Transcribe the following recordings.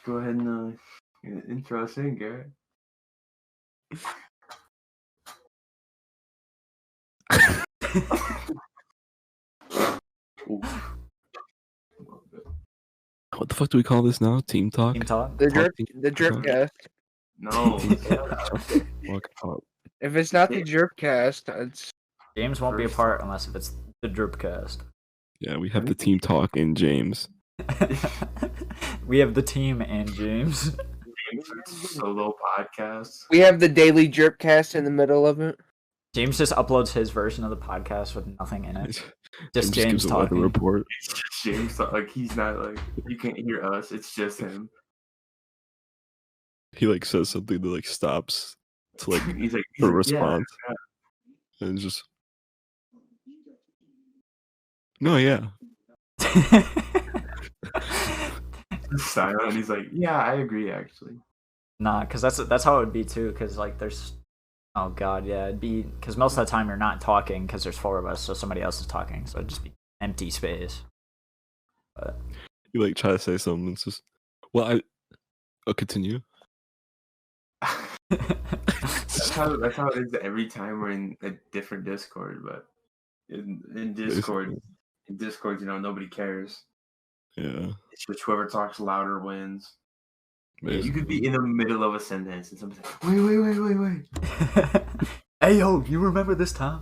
go ahead and intro us in, Garrett. What the fuck do we call this now? Team talk? Team talk? The drip cast. No. If it's not the drip cast, it's James won't be a part unless if it's the Dripcast. Yeah, we have the team talk and James. We have the team and James. Solo podcast. We have the daily drip cast in the middle of it. James just uploads his version of the podcast with nothing in it. Just James gives a weather talking. report. It's just James. Like he's not like you can't hear us. It's just him. He like says something that like stops to like He's like a response, Yeah. and it's just no, yeah. Just silent. And he's like, yeah, I agree actually. Nah, because that's how it would be too. Because like there's, oh god, yeah, it'd be because most of the time you're not talking because there's four of us, so somebody else is talking, so it'd just be empty space. But You like try to say something. It's just I'll continue. That's how it is every time we're in a different Discord, but in Discord, nobody cares. Yeah. It's just whoever talks louder wins. Basically. You could be in the middle of a sentence and somebody's like, wait. Hey yo, you remember this time?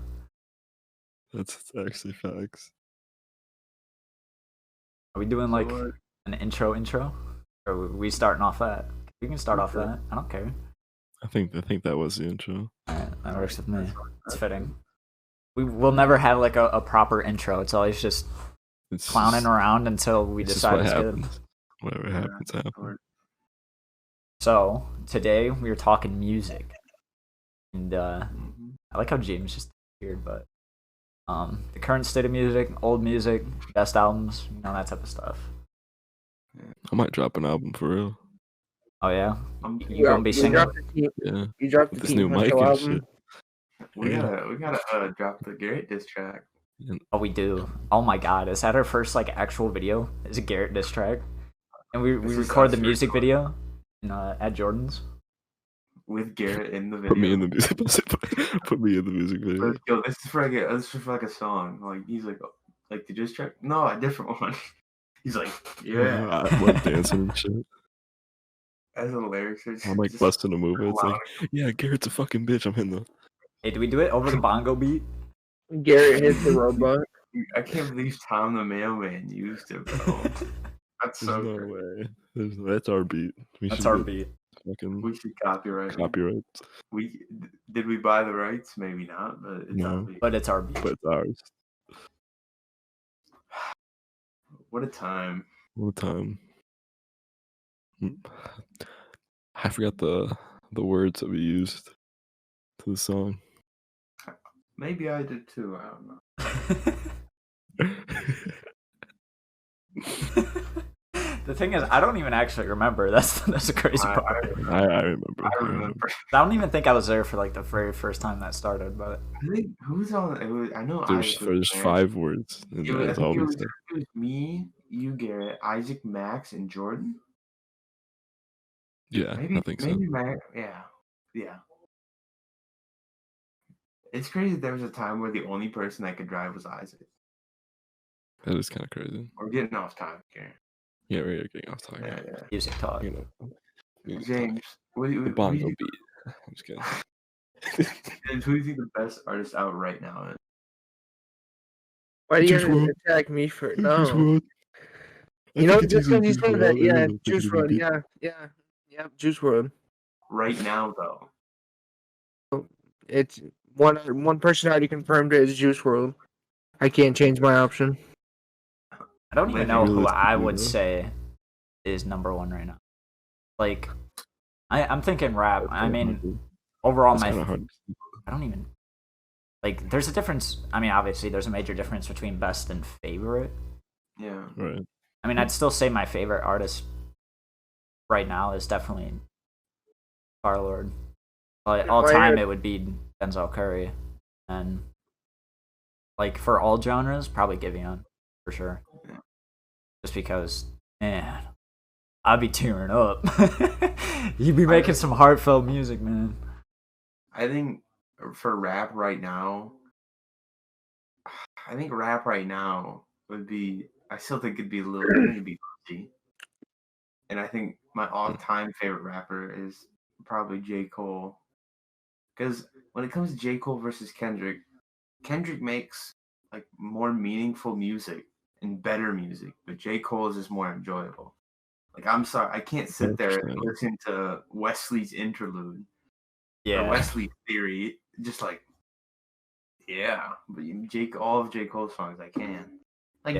That's actually facts. Are we doing like What? an intro? Or are we starting off that? We can start off that. I don't care. I think that was the intro. Alright, that works with me. It's fitting. Will never have like a proper intro. It's always just It's clowning just- around until we it's just decide what it's good. happens. Whatever happens, happens. So today we were talking music, and I like how James just appeared, but the current state of music, old music, best albums, that type of stuff. I might drop an album for real. Oh yeah, you gonna be singing? Yeah. You dropped the With this Team new mic Huncho and album. shit. We gotta drop the Garrett diss track. Oh, we do. Oh my god, is that our first like actual video? Is a Garrett diss track? And we This is record the us music recording. video at Jordan's. With Garrett in the video. Put me in the music. Put me in the music video. But, yo, this is for like a song. Like he's like the diss track. No, a different one. He's like, yeah. I'm like dancing and shit. As the lyrics are I'm like just busting a move. It's like, loud. yeah, Garrett's a fucking bitch. I'm hitting the. Hey, do we do it over the bongo beat? Garrett hit the robot. I can't believe Tom the Mailman used it, bro. That's There's so no great. way. That's our beat. That's should our get beat. Fucking We should copyright it. copyright, Did we buy the rights? Maybe not, but it's No. our beat. But it's our beat. but it's ours. What a time. What a time. I forgot the words that we used to the song. Maybe I did too. I don't know. The thing is, I don't even actually remember. That's the crazy part. I remember. I remember. I don't even think I was there for like the very first time that started. But I think who's on? I know There's 5 words. And I that's think all it we was, said. it was me, you, Garrett, Isaac, Max, and Jordan. Yeah, Maybe I think so. maybe Max. Yeah. It's crazy. There was a time where the only person that could drive was Isaac. That is kind of crazy. We're getting off topic here. Yeah, we're getting off talking. Yeah. music talk. You know, music James, what do talk. The you, bongo beat. I'm just kidding. James, who do you think the best artist out right now is? Why do you Juice gotta WRLD. attack me for Juice no? WRLD. I You know, think it's just easily because you Juice said that, WRLD. yeah, I don't think Juice it would be- WRLD, yeah, Juice WRLD. Right now, though. It's one person already confirmed it is Juice WRLD. I can't change my option. I don't even know who Realistically, I would though. say is number one right now. Like, I'm thinking rap. I mean, overall, It's kind of hard. I don't even like. There's a difference. I mean, obviously, there's a major difference between best and favorite. Yeah. Right. I mean, I'd still say my favorite artist right now is definitely Star-Lord. But all time, it would be Denzel Curry. And, like, for all genres, probably Giveon, for sure. Just because, man, I'd be tearing up. You'd be making some heartfelt music, man. I think for rap right now, would be. I still think it'd be a little. I think it'd be Uzi. And I think my all-time favorite rapper is probably J. Cole. Because when it comes to J. Cole versus Kendrick, Kendrick makes like more meaningful music and better music, but J. Cole is just more enjoyable. Like, I'm sorry, I can't sit there and listen to Wesley's interlude or Wesley's theory, just like, yeah. But all of J. Cole's songs, I can. Like,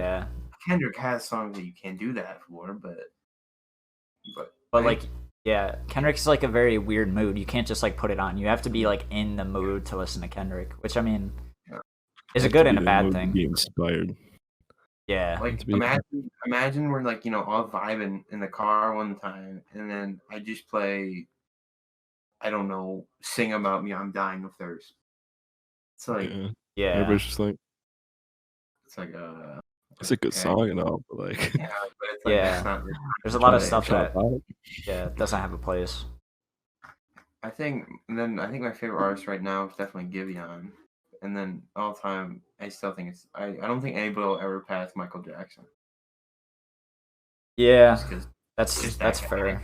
Kendrick has songs that you can't do that for, but like, yeah, Kendrick's like a very weird mood. You can't just like put it on. You have to be like in the mood to listen to Kendrick, which I mean, is a good and a bad thing. Be inspired. Yeah. Like, imagine we're like, all vibing in the car one time, and then I just play, I don't know, Sing About Me, I'm Dying of Thirst. It's like, yeah. Everybody's just like, it's like, it's a good song and all, but like, yeah, but it's like, it's not really, there's a lot of stuff that, doesn't have a place. I think my favorite artist right now is definitely Giveon. And then all time, I still think it's. I don't think anybody will ever pass Michael Jackson. Yeah, that's fair.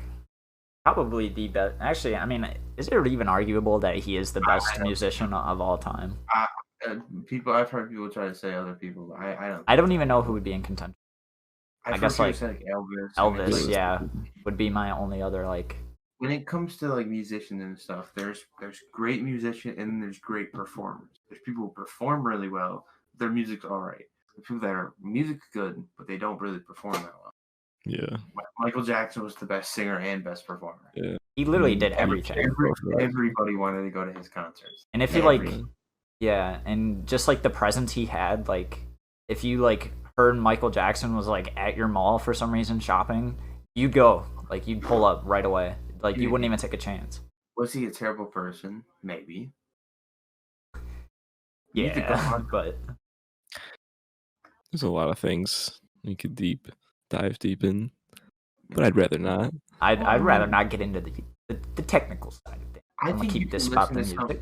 Probably the best. Actually, I mean, is it even arguable that he is the best musician of all time? I've heard people try to say other people. But I don't. I don't even know who would be in contention. I guess like Elvis. Elvis, would be my only other like. When it comes to like musicians and stuff, there's great musicians and there's great performers. There's people who perform really well, their music's alright. There's people that are music's good, but they don't really perform that well. Yeah. Michael Jackson was the best singer and best performer. Yeah. He literally did everything. Everybody wanted to go to his concerts. And if you like, and just like the presence he had, like if you like heard Michael Jackson was like at your mall for some reason shopping, you'd go, like you'd pull up right away. Like, you wouldn't even take a chance. Was he a terrible person? Maybe. Yeah, but... There's a lot of things you could dive deep in, but I'd rather not. I'd rather not get into the technical side of things. I'm going to keep this about the music.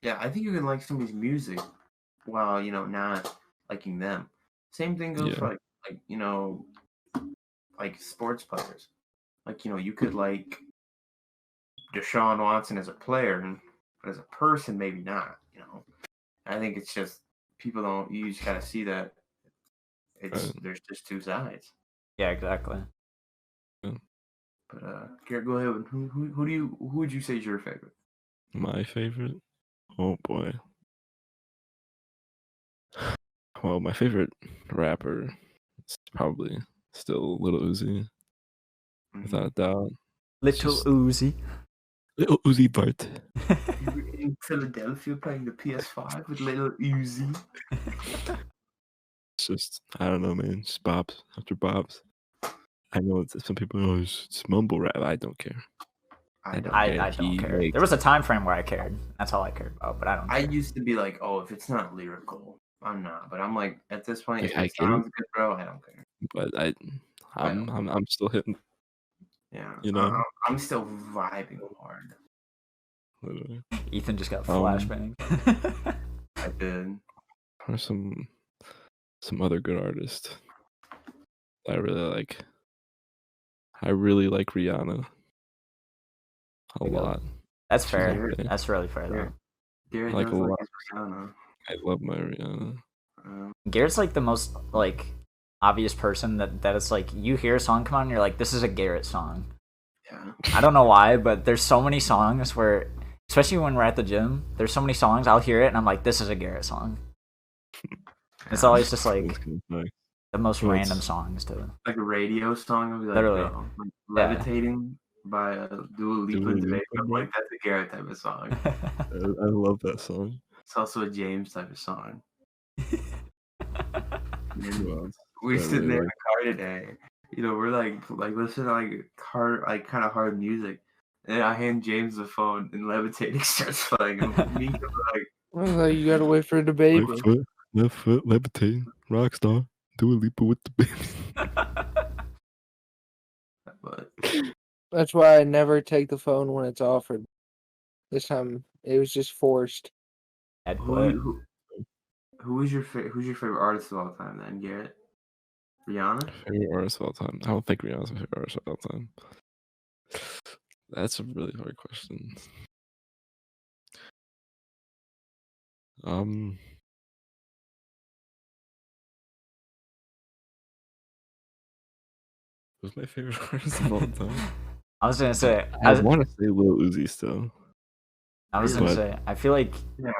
Yeah, I think you can like somebody's music while, not liking them. Same thing goes for, like sports players. Like, you could like... Deshaun Watson as a player, but as a person, maybe not. I think it's just people don't. You just gotta see that there's just two sides. Yeah, exactly. Yeah. But Garrett, go ahead. Who would you say is your favorite? My favorite? Oh boy. Well, my favorite rapper is probably still Lil Uzi, without a doubt. Little Uzi. Little Uzi Vert. In Philadelphia playing the PS5 with Little Uzi. It's just, I don't know, man. Just bops after bops. I know some people know it's mumble rap. I don't care. I don't care. There was a time frame where I cared. That's all I cared about, but I don't care. I used to be like, oh, if it's not lyrical, I'm not. But I'm like, at this point, Like, if it sounds good, bro, I don't care. But I'm still hitting. Yeah, I'm still vibing hard. Literally. Ethan just got flashbang. I did. Or some other good artist I really like. I really like Rihanna a lot. That's fair. That's really fair though. Garrett like a lot. Rihanna. I love my Rihanna. Garrett's like the most like obvious person that it's like you hear a song come on and you're like, this is a Garrett song. Yeah. I don't know why, but there's so many songs where, especially when we're at the gym, there's so many songs I'll hear it and I'm like, this is a Garrett song. It's always just like the most random songs too. Like a radio song, I'll be like, literally, like Levitating by Dua Lipa. I'm like, that's a Garrett type of song. I love that song. It's also a James type of song. Well, We're sitting there in the car today. We're like listening to like kind of hard music. And I hand James the phone and Levitating starts playing. And me like, well, you gotta wait for the baby. Left foot, Levitating, Rockstar, Dua Lipa with the baby. But That's why I never take the phone when it's offered. This time it was just forced. who is who's your favorite artist of all time then, Garrett? Rihanna? Favorite artist of all time? I don't think Rihanna's my favorite artist of all time. That's a really hard question. Who's my favorite artist of all time? I was gonna say. I want to say Lil Uzi still. I was gonna say. I feel like. Yeah,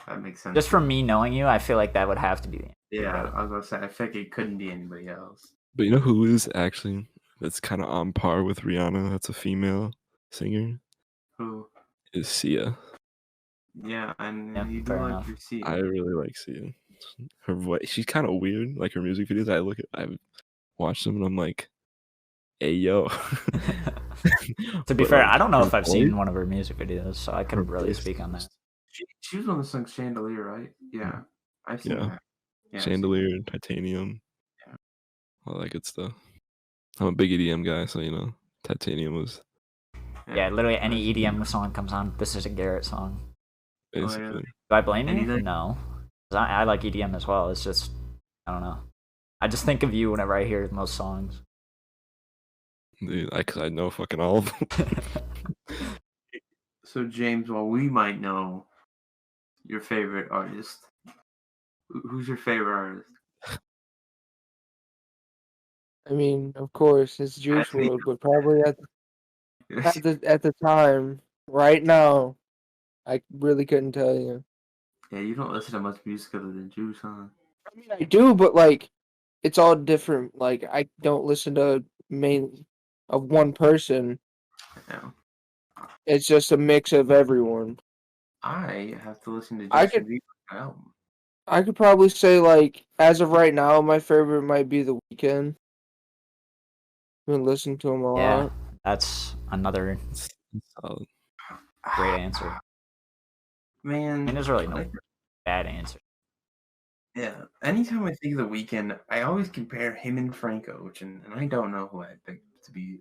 that makes sense. Just from me knowing you, I feel like that would have to be. Yeah, I was gonna say. I feel like it couldn't be anybody else. But you know who is actually that's kind of on par with Rihanna? That's a female singer. Who? Is Sia. Yeah, and Yeah, you do fair like enough. your Sia. I really like Sia. Her voice, she's kind of weird. Like her music videos, I've watched them and I'm like, hey yo. To be But, fair, like, I don't know her if I've voice- seen one of her music videos, so I her couldn't really voice speak on that. is- She was on the song Chandelier, right? Yeah, I've seen Yeah. that. Yeah, I've seen Chandelier, Titanium, Yeah. all that good stuff. I'm a big EDM guy, so you know, Titanium was that. Yeah, literally any I've seen EDM that. song comes on. This is a Garrett song. basically. Do I blame you? Anything? No. 'Cause I like EDM as well. It's just, I don't know. I just think of you whenever I hear most songs. Dude, I know fucking all of them. So James, while we might know your favorite artist, who's your favorite artist? I mean, of course, it's Juice Actually- WRLD, but probably at the time, right now, I really couldn't tell you. Yeah, you don't listen to much music other than Juice, huh? I mean, I do, but like, it's all different. Like, I don't listen to of one person. Yeah. It's just a mix of everyone. I have to listen to I Justin could- Bieber's album. I could probably say, like, as of right now, my favorite might be The Weeknd. I've been listening to him a Yeah, lot. that's another It's solid. great answer. Man, I mean, there's really like, no bad answer. yeah. Anytime I think of The Weeknd, I always compare him and Frank Ocean, and I don't know who I think to be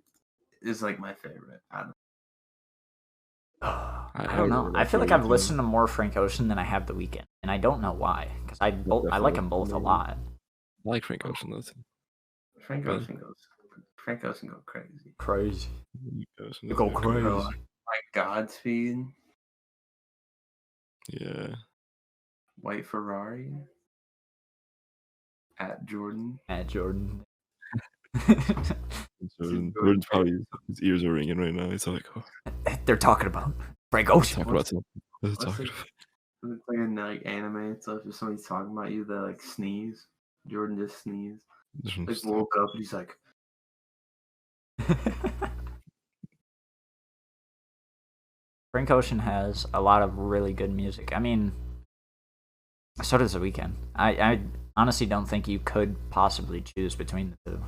is like my favorite. I don't know. I don't know. really I feel like The I've Weeknd. listened to more Frank Ocean than I have The Weeknd, and I don't know why. Because I like them both a lot. I like Frank Ocean though too. Frank But- Ocean goes crazy. Crazy. Ocean You is go okay. crazy. Bro, like Godspeed, Yeah. White Ferrari, at Jordan. Matt Jordan. Jordan's probably his ears are ringing right now. He's like, oh, They're talking about Frank let's Ocean. talk about something. Let's What's talk it- about It's like in like anime and stuff. If somebody's talking about you, they like sneeze. Jordan just sneezed. Like woke up and he's like, Frank Ocean has a lot of really good music. I mean, so does The Weeknd. I honestly don't think you could possibly choose between the two.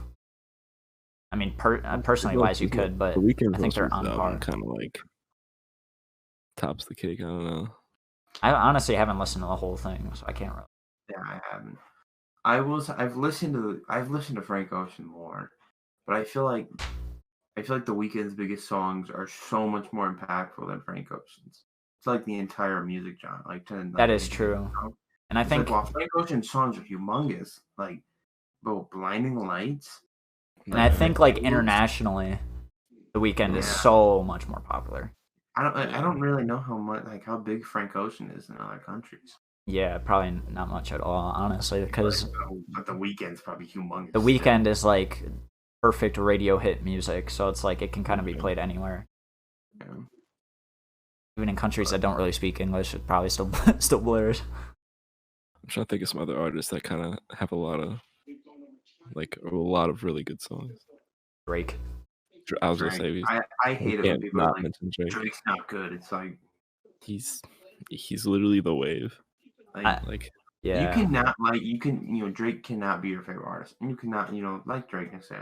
I mean, personally wise, you could, but The Weeknd I think they're on par. kind of like tops the cake. I don't know. I honestly haven't listened to the whole thing, so I can't really. yeah, I haven't. I've listened to Frank Ocean more, but I feel like The Weeknd's biggest songs are so much more impactful than Frank Ocean's. It's like the entire music genre. That is true. And I It's think, like, while Frank Ocean's songs are humongous, like, bro, Blinding Lights. and I think like internationally, The Weeknd is Yeah. so much more popular. I don't really know how big Frank Ocean is in other countries. Yeah, probably not much at all, honestly, because But The Weeknd's probably humongous. The Weeknd is like perfect radio hit music, so it's like it can kind of be played anywhere. Yeah. Even in countries that don't really speak English, it probably still blares. I'm trying to think of some other artists that kind of have a lot of really good songs. Drake. I was gonna Drake. say I hate it when can't people are not like, mention Drake. Drake's not good. It's like He's literally the wave. Like Yeah. you cannot Drake cannot be your favorite artist. And you cannot, like Drake and say,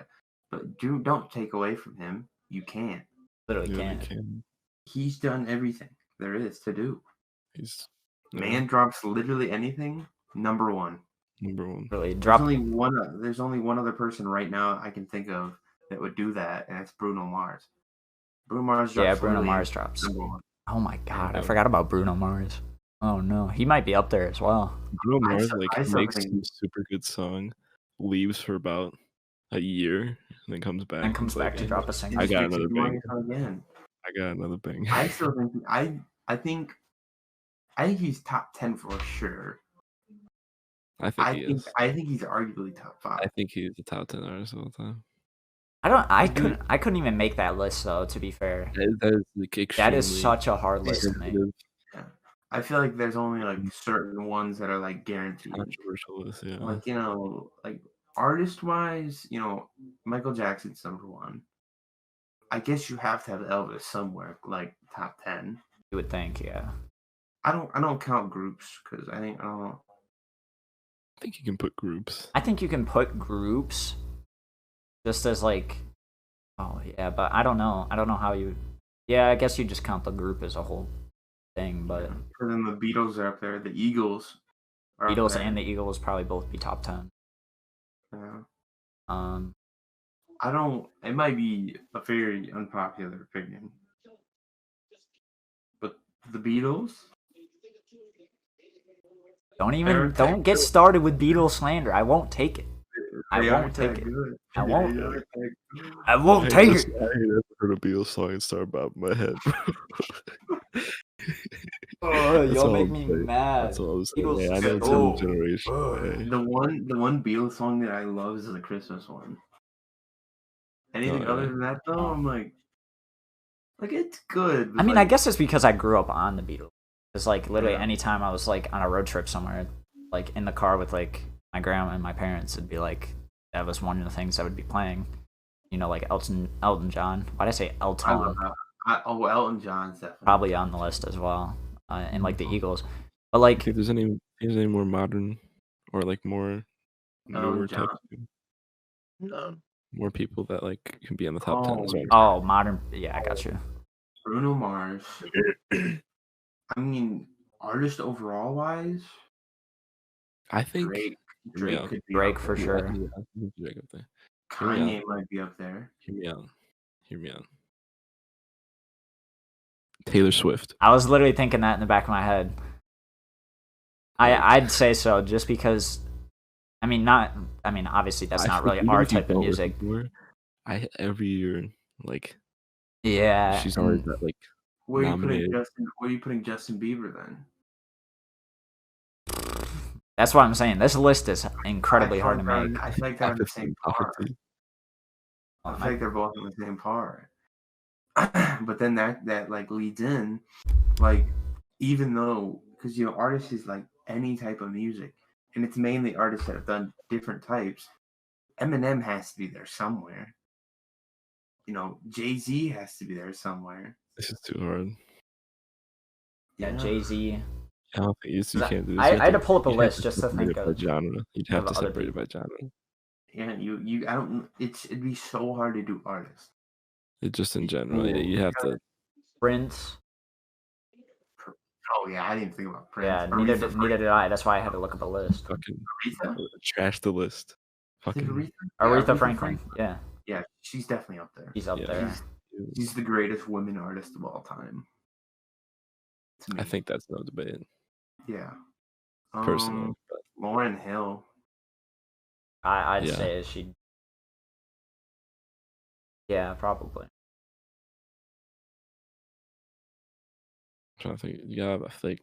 but don't take away from him. You can't. Literally really can't. can. He's done everything there is to do. He's Man drops literally anything. Number one. number one. Really There's drop. only one other person right now I can think of that would do that, and it's Bruno Mars. Bruno Mars drops. Yeah, Bruno Mars drops. Oh my god, I forgot about Bruno Mars. Oh no, he might be up there as well. Bruno Mars I makes think- some super good song, leaves for about a year, and then comes back. And comes It's back like, to drop a single. I got another bang. bang. Again. I got another bang. I still think I think he's top 10 for sure. I think he is. I think he's arguably top 5. I think he's the top 10 artist of all time. I couldn't even make that list though, to be fair. That is like That is such a hard list to make. Yeah. I feel like there's only like certain ones that are like guaranteed. Controversial list, yeah. Like, like artist wise, Michael Jackson's number 1. I guess you have to have Elvis somewhere, like top 10. You would think, yeah. I don't count groups because I don't know. I think you can put groups. I think you can put groups just as like, oh yeah, but I don't know. I don't know how you. Yeah, I guess you just count the group as a whole thing, but. And then the Beatles are up there. The Eagles. Beatles and the Eagles probably both be top 10. Yeah. I don't. It might be a very unpopular opinion, but the Beatles. Don't get started with Beatles slander. I won't take it. I won't take it. I won't. I won't take it. I never heard a Beatles song and start about my head. Oh, y'all make me mad. That's all I was saying. Beatles Yeah, I know it's so- a generation. Hey. The one Beatles song that I love is the Christmas one. Anything Oh, yeah. other than that, though, I'm like it's good. I but, mean, I like, guess it's because I grew up on the Beatles. It's like literally Yeah. anytime I was like on a road trip somewhere, like in the car with like my grandma and my parents, it'd be like that was one of the things that would be playing. Like Elton John. Why'd I say I Elton? love that. Elton John's definitely Probably on the list as well, and like the Eagles. But like, I think there's any more modern or like more newer John. type, No. more people that like can be on the top 10 as well. oh, modern. Yeah, I got you. Bruno Mars. I mean, artist overall wise, I think Drake yeah. could be Drake up for there. sure. Yeah, I think Drake up there. Kanye might be up there. Hear me out. Taylor Swift. I was literally thinking that in the back of my head. I'd say so, just because. Obviously that's not really our type of music. Every year, like, Yeah. she's always got like. Where are nominated. you putting Justin Bieber then? That's what I'm saying. This list is incredibly hard to make. I feel like they're on the same par. I Um, feel like they're both on the same par. But then that like leads in, like, even though, because artists is like any type of music, and it's mainly artists that have done different types. Eminem has to be there somewhere. Jay-Z has to be there somewhere. This is too hard. Yeah, Jay-Z. I don't think you can't do this. I had to pull up a you'd have list just to separate think it by of. genre. You'd have to other separate it people. by genre. Yeah, I don't. It'd be so hard to do artists. It just in general, yeah, you have to. Prince. Oh yeah, I didn't think about Prince. Yeah, neither did I. That's why I had to look up a list. Fucking Aretha? trash the list. Is it Fucking. Aretha? Aretha Franklin. Yeah, Yeah, she's definitely up there. he's up Yeah. there. She's the greatest women artist of all time. To me. I think that's no debate, Yeah. personally. But Lauryn Hill. I'd Yeah. say she. Yeah, probably. I'm trying to think. Yeah, I think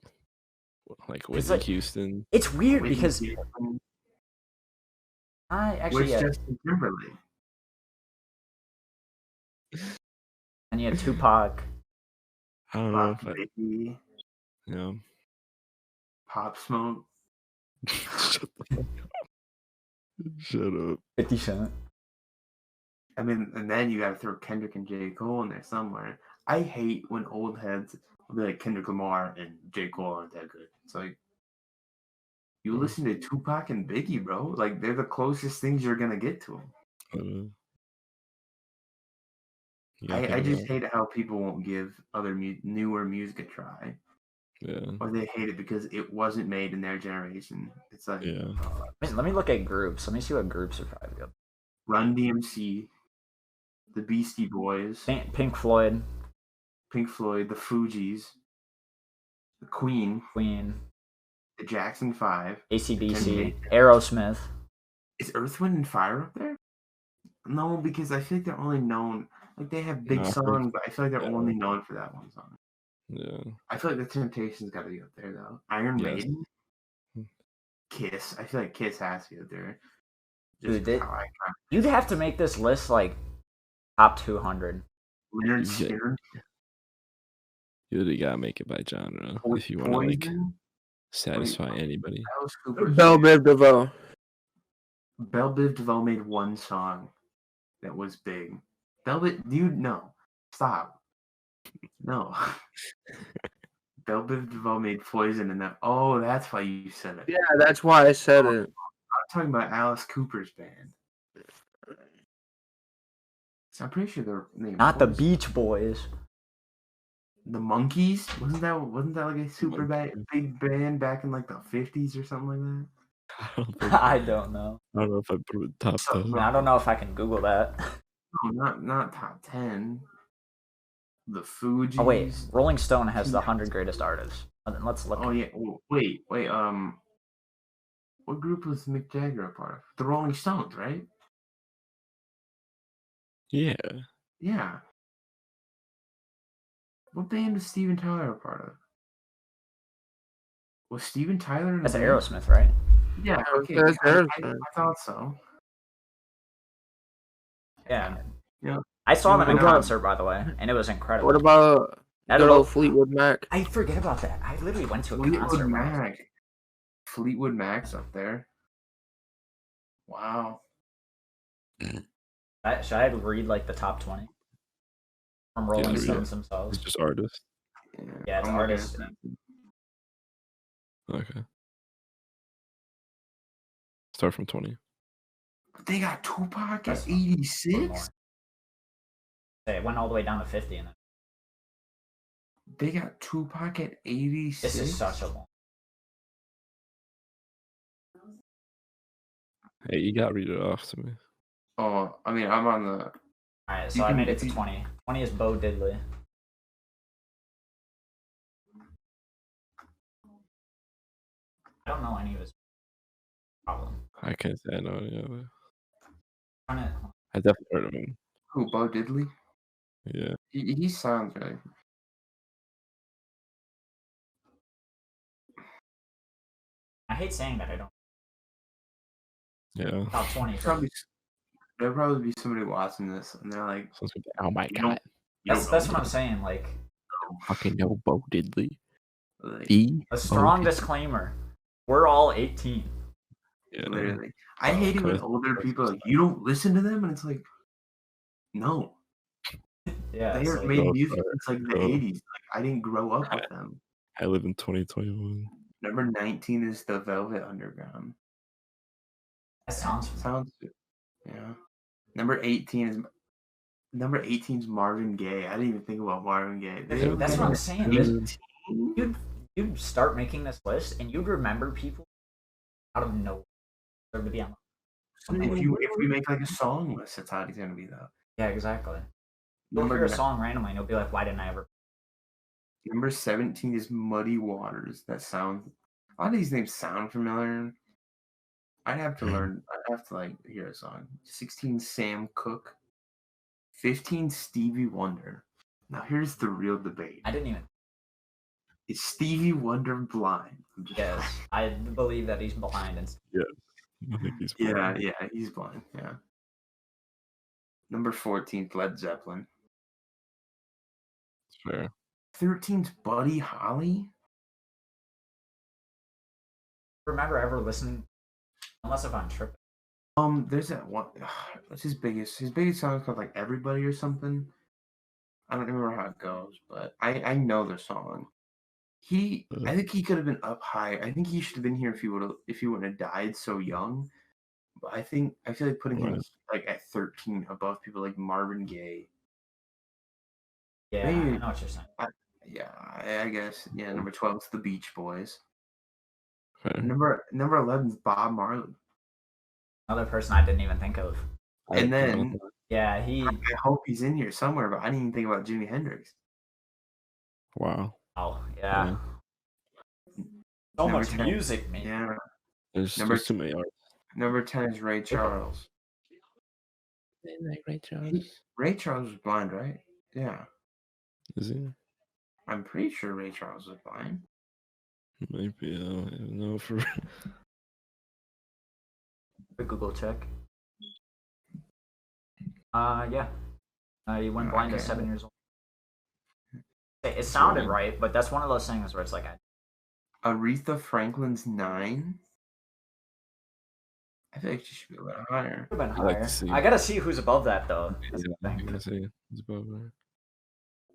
like It's Whitney like- Houston. It's weird Whitney because Houston, I actually Where's Justin Timberlake? and you had Tupac. I don't know. Pop Biggie, Yeah. Pop Smoke. Shut the fuck up. Shut up. 50 Cent. I mean, and then you gotta throw Kendrick and J. Cole in there somewhere. I hate when old heads will be like Kendrick Lamar and J. Cole aren't that good. It's like, you listen to Tupac and Biggie, bro. Like, they're the closest things you're gonna get to them. I just hate how people won't give other newer music a try, Yeah. or they hate it because it wasn't made in their generation. It's like, Yeah. Let me look at groups. Let me see what groups are probably up. Run DMC. the Beastie Boys, Pink Floyd, Pink Floyd, the Fugees, the Queen, the Jackson 5, AC/DC, Aerosmith. Is Earth, Wind, and Fire up there? No, because I feel like they're only known. Like they have big songs, but I feel like they're only known for that one song. Yeah. I feel like the Temptations got to be up there though. Iron Maiden, Kiss. I feel like Kiss has to be up there. Dude, you'd have to make this list like top 200. Leonard Skinner. You really gotta make it by genre if you want to like satisfy anybody. Belle Biv DeVoe. Belle Biv DeVoe made one song that was big. Belle Biv, dude, no, stop, no. Belle Biv DeVoe made Poison, and that. Oh, that's why you said it. Yeah, that's why I said it. I'm talking about Alice Cooper's band. So I'm pretty sure their name. Not the Beach Boys. The Monkees? Wasn't that like a super big band back in like the 50s or something like that? I don't know. I don't know if I put it top 10. I don't know if I can Google that. No, not top 10. The Fugees. Oh wait, Rolling Stone has the 100 greatest artists. Let's look. Oh yeah. Wait. What group was Mick Jagger a part of? The Rolling Stones, right? Yeah. Yeah. What band was Steven Tyler a part of? Was Steven Tyler in That's band? Aerosmith, right? Yeah, okay. That's I thought so. Yeah. Yeah. I saw them in concert, by the way, and it was incredible. What about good old Fleetwood Mac? I forget about that. I literally went to a Fleetwood concert. Mac. Fleetwood Mac's up there. Wow. Should I read like the top 20 from Rolling Stones themselves? It's just artists. Yeah, it's artists. Okay. Start from 20. They got Tupac at 86? It went all the way down to 50. And then they got Tupac at 86? This is such a long. Hey, you gotta read it off to me. Oh, I mean, I'm on the... Alright, so I made it to 20. 20 is Beau Diddley. I don't know any of his problem. I can't say I know any of it. I definitely heard of him. Who, Beau Diddley? Yeah. He sounds right. I hate saying that I don't. Yeah. Top 20. There'll probably be somebody watching this, and they're like, "Oh my god!" That's what I'm saying. Like, fucking know Beau Diddley. A strong disclaimer: we're all 18. Yeah. Literally, I hate it when older people like, you don't listen to them, and it's like, no. Yeah, they made music since like the 80s. Like, I didn't grow up with them. I live in 2021. Number 19 is the Velvet Underground. That sounds good. Yeah. Number 18 is Marvin Gaye. I didn't even think about Marvin Gaye. That's what I'm saying. You'd start making this list, and you'd remember people out of nowhere to be on. If we make like a song list, that's how it's gonna be though. Yeah, exactly. You'll hear a song randomly, and you'll be like, "Why didn't I ever?" Number 17 is Muddy Waters. A lot of these names sound familiar. I'd have to learn. I'd have to like hear a song. 16, Sam Cooke. 15, Stevie Wonder. Now here's the real debate. I didn't even. Is Stevie Wonder blind? Yes, I believe that he's blind. Yeah, I think he's blind. Yeah, he's blind. Yeah. Number 14, Led Zeppelin. Fair. 13's Buddy Holly. Remember ever listening? Unless if I'm tripping. There's that one. What's his biggest song is called like Everybody or something. I don't remember how it goes, but I know the song. I think he could have been up higher. I think he should have been here if he wouldn't have died so young. But I feel like putting him like at 13 above people like Marvin Gaye. Yeah, I know what you're saying. I guess. Yeah, number 12 is the Beach Boys. Fair. Number 11 is Bob Marley. Another person I didn't even think of. And then Yeah, I hope he's in here somewhere, but I didn't even think about Jimi Hendrix. Wow. Oh, yeah. So Number much 10. music, man. Yeah. There's too many artists. Number 10 is Ray Charles. Ray Charles. Ray Charles was blind, right? Yeah. Is he? I'm pretty sure Ray Charles was blind. Maybe. I don't even know for. Quick Google check. Yeah. He went blind at 7 years old. It sounded right, but that's one of those things where it's like, Aretha Franklin's 9. I feel like she should be a little higher. Could have been I'd like higher. to see. I gotta see who's above that though. That's the I'm thing. gonna say it's above there.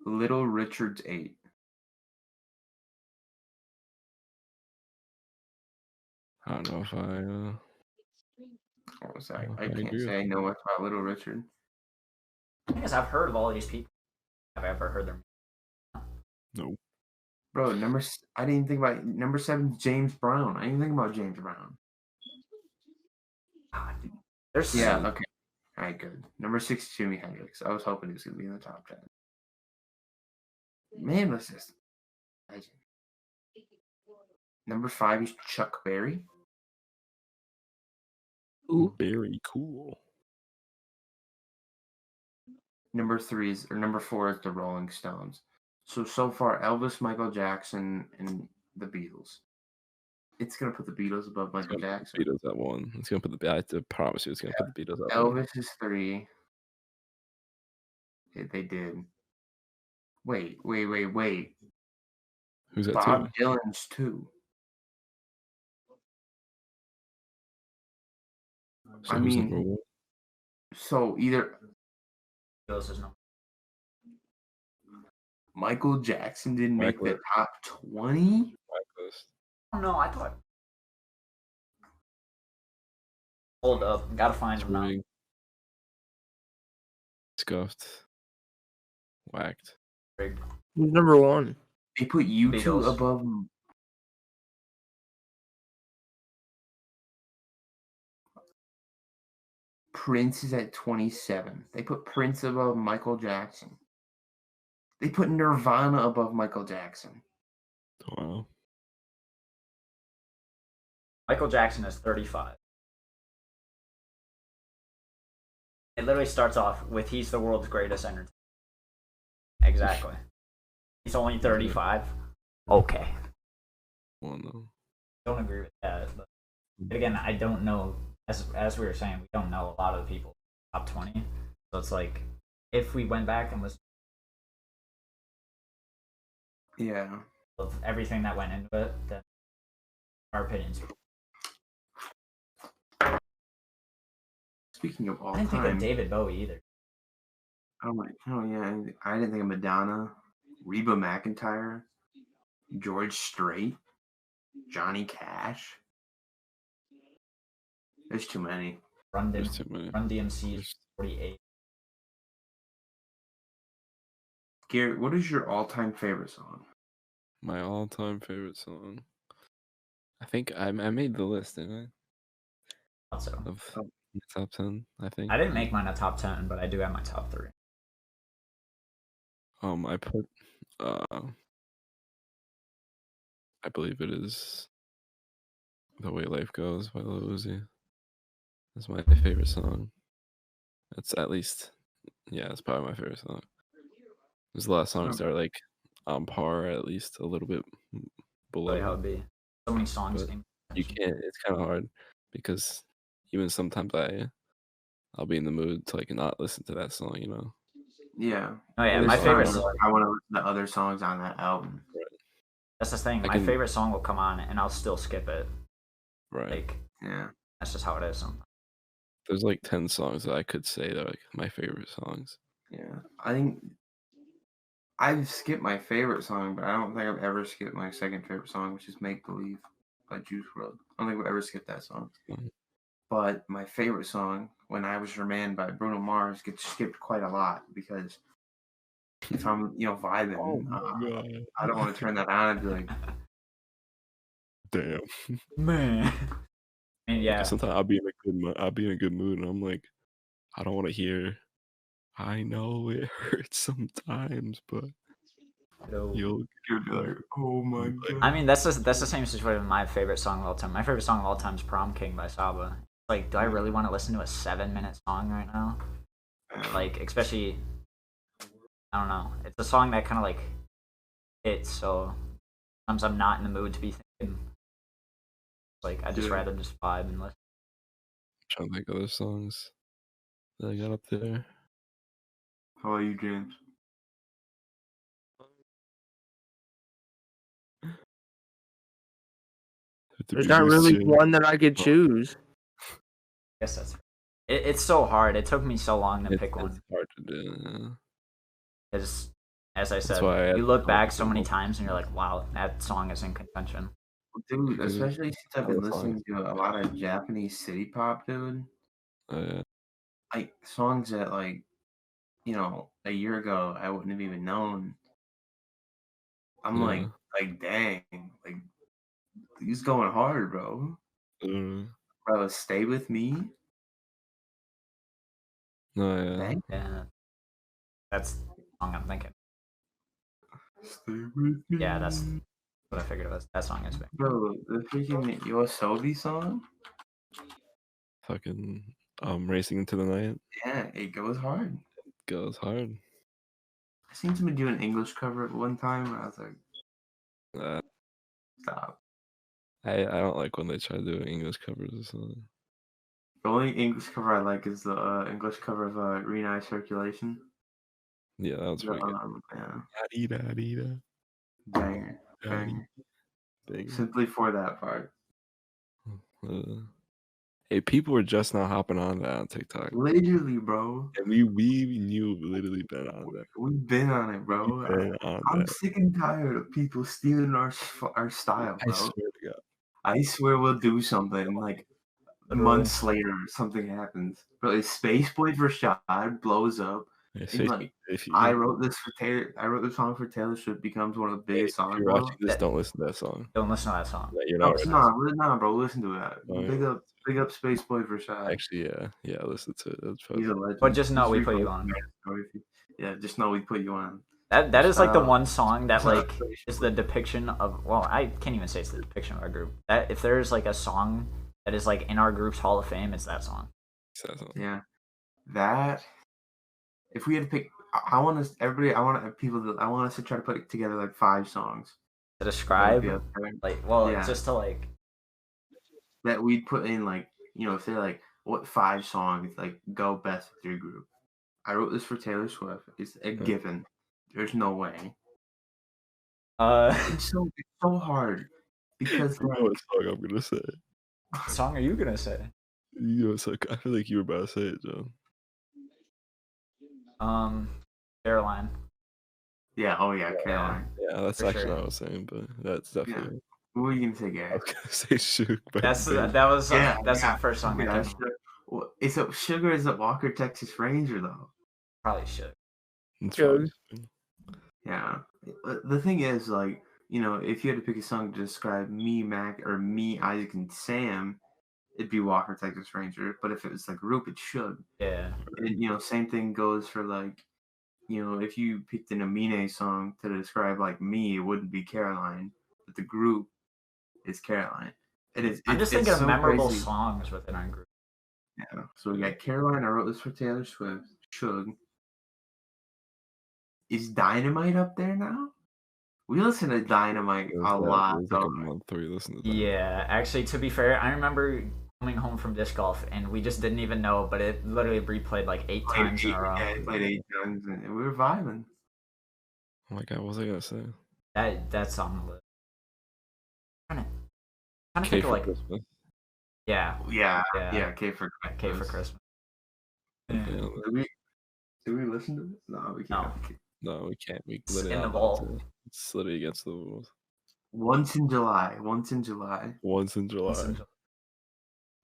Little Richard's 8. I don't know if I. What was that? I I can't agree with say I know much about Little Richard. The thing is, I've heard of all these people. Have I ever heard them? No. Bro, I didn't think about number 7, James Brown. I didn't think about James Brown. God, dude. There's Yeah, okay. All right, good. Number 6, Jimi Hendrix. I was hoping he was going to be in the top 10. Man, what's this? Number 5 is Chuck Berry. Ooh. Very cool. Number 4 is the Rolling Stones. So far, Elvis, Michael Jackson, and the Beatles. It's gonna put the Beatles above Michael Jackson. Beatles at 1. It's gonna put the. I have to promise you, it's gonna put the Beatles at 1. Elvis is 3. They did. Wait. Who's at Bob 2? Dylan's 2. So I who's mean, number 1? so either Beatles is no. Michael Jackson didn't make the Michael. top 20. Oh no, I thought. Hold up, gotta find him now. Scuffed. Whacked. Who's number 1? They put U2 Beatles. above him. Prince is at 27. They put Prince above Michael Jackson. They put Nirvana above Michael Jackson. Wow. Michael Jackson is 35. It literally starts off with "He's the world's greatest entertainer." Exactly. He's only 35. Okay. Well, no. Don't agree with that. But again, I don't know. As we were saying, we don't know a lot of the people top 20. So it's like, if we went back and listened Yeah. of everything that went into it, then our opinions. Speaking of all I didn't time, think of David Bowie either. oh yeah, I didn't think of Madonna, Reba McEntire, George Strait, Johnny Cash. There's too many. Run There's too many. DMC is 48. Garrett, what is your all-time favorite song? My all-time favorite song. I think I made the list, didn't I? Thought so. Of the top 10, I think. I didn't make mine a top 10, but I do have my top 3. I put I believe it is "The Way Life Goes" by Lil Uzi. That's my favorite song. That's at least, yeah, it's probably my favorite song. There's a lot of songs that are like on par, at least a little bit below. Really how it'd be. So many songs. But you can't. It's kind of hard because even sometimes I'll be in the mood to like not listen to that song, you know. Yeah. Oh yeah, There's my favorite. times I want to listen to other songs on that album. That's the thing. My favorite song will come on, and I'll still skip it. Right. Like, yeah, that's just how it is. Sometimes. There's like 10 songs that I could say that are like my favorite songs. Yeah, I think I've skipped my favorite song, but I don't think I've ever skipped my second favorite song, which is "Make Believe" by Juice WRLD. I don't think I've ever skipped that song. Mm-hmm. But my favorite song, "When I Was Your Man" by Bruno Mars, gets skipped quite a lot because if I'm, vibing, I don't want to turn that on and be like, damn, man. And yeah, sometimes I'll be in a good mood, and I'm like, I don't want to hear I know it hurts sometimes, but No. you'll You'd be like, oh my god. I mean, that's the same situation with my favorite song of all time. My favorite song of all time is "Prom King" by Saba. Like, do I really want to listen to a 7-minute song right now? Like, especially, I don't know. It's a song that kind of like hits. So sometimes I'm not in the mood to be thinking. Like, I just rather just vibe and listen. trying to think of other songs that I got up there. How are you, James? There's not really one that I could choose. I guess that's. It's so hard. It took me so long to pick one. It's hard to do. Because, as I said, why I you look had back to so many pick times and you're like, wow, that song is in contention. Dude, Because it- especially since I've been other listening to a lot of Japanese city pop, dude. yeah. Like songs that, like, you know, a year ago I wouldn't have even known. I'm Yeah. like, dang, like he's going hard, bro. Bro, stay with me. No, yeah. Dang, Yeah. That's the song I'm thinking. stay with me. Yeah, that's what I figured it was. That song is big. Bro, the freaking Yoasobi song. Fucking Racing Into the Night Yeah, it goes hard. goes hard. I seen somebody do an English cover at one time, and I was like, stop. I don't like when they try to do English covers or something. The only English cover I like is the English cover of Rihanna Circulation. Yeah, that was pretty good. Yeah, Adida. banger, banger. Simply for that part. Hey, people were just now hopping on that on TikTok. Literally, bro. And we knew literally been on that. We've been on it, bro. I'm sick and tired of people stealing our style, bro. I swear to God. I swear we'll do something like months later something happens. Bro, if Space Boy for Shad blows up, and like I wrote this song for Taylor Swift becomes one of the biggest songs. If you're watching this, don't listen to that song. Don't listen to that song. Yeah, you're not nah, bro. Listen to that. Big up Space Boy for Shad. Actually, yeah, listen to it. He's a legend. But just know we put you on. Yeah, just know we put you on. That is like the one song that like is the depiction of. Well, I can't even say it's the depiction of our group. That if there's like a song that is like in our group's Hall of Fame, it's that song. Yeah, that. If we had to pick, I want us to try to put together like 5 songs To describe, like, well, yeah. just to like that we'd put in, like, you know, if they're like, what 5 songs like go best with your group. I wrote this for Taylor Swift. It's a given. There's no way. It's so hard because you know what song I'm gonna say. What song are you gonna say? You know, so I feel like you were about to say it, John. Caroline. Yeah. Oh yeah, Caroline. Yeah, that's actually what I was saying, but that's definitely. Yeah. What were you gonna say, Gary? I was gonna say Sugar. That's the first song. Well, is it Sugar? Is it Walker Texas Ranger though? Probably should. Good. Yeah. The thing is, like, you know, if you had to pick a song to describe me, Mac, or me, Isaac, and Sam, it'd be Walker Texas Ranger. But if it was like a group, it should. Yeah. And, you know, same thing goes for, like, you know, if you picked an Amine song to describe like me, it wouldn't be Caroline, but the group is Caroline. I'm just thinking of memorable songs within our group. Yeah. So we got Caroline. I wrote this for Taylor Swift. Shug. Is Dynamite up there now? We listen to Dynamite a lot. It was like a month where we listened to Dynamite. Yeah, actually, to be fair, I remember coming home from disc golf and we just didn't even know, but it literally replayed like 8 times in a row. Yeah, it played 8 times and we were vibing. Oh my God, what was I gonna say? That's on the list. I'm trying to K think for of like Christmas. Yeah, K for Christmas. Yeah. Do we listen to this? No, we can't. No, we can't. We It's literally in the vault. It's literally against the rules. Once in July.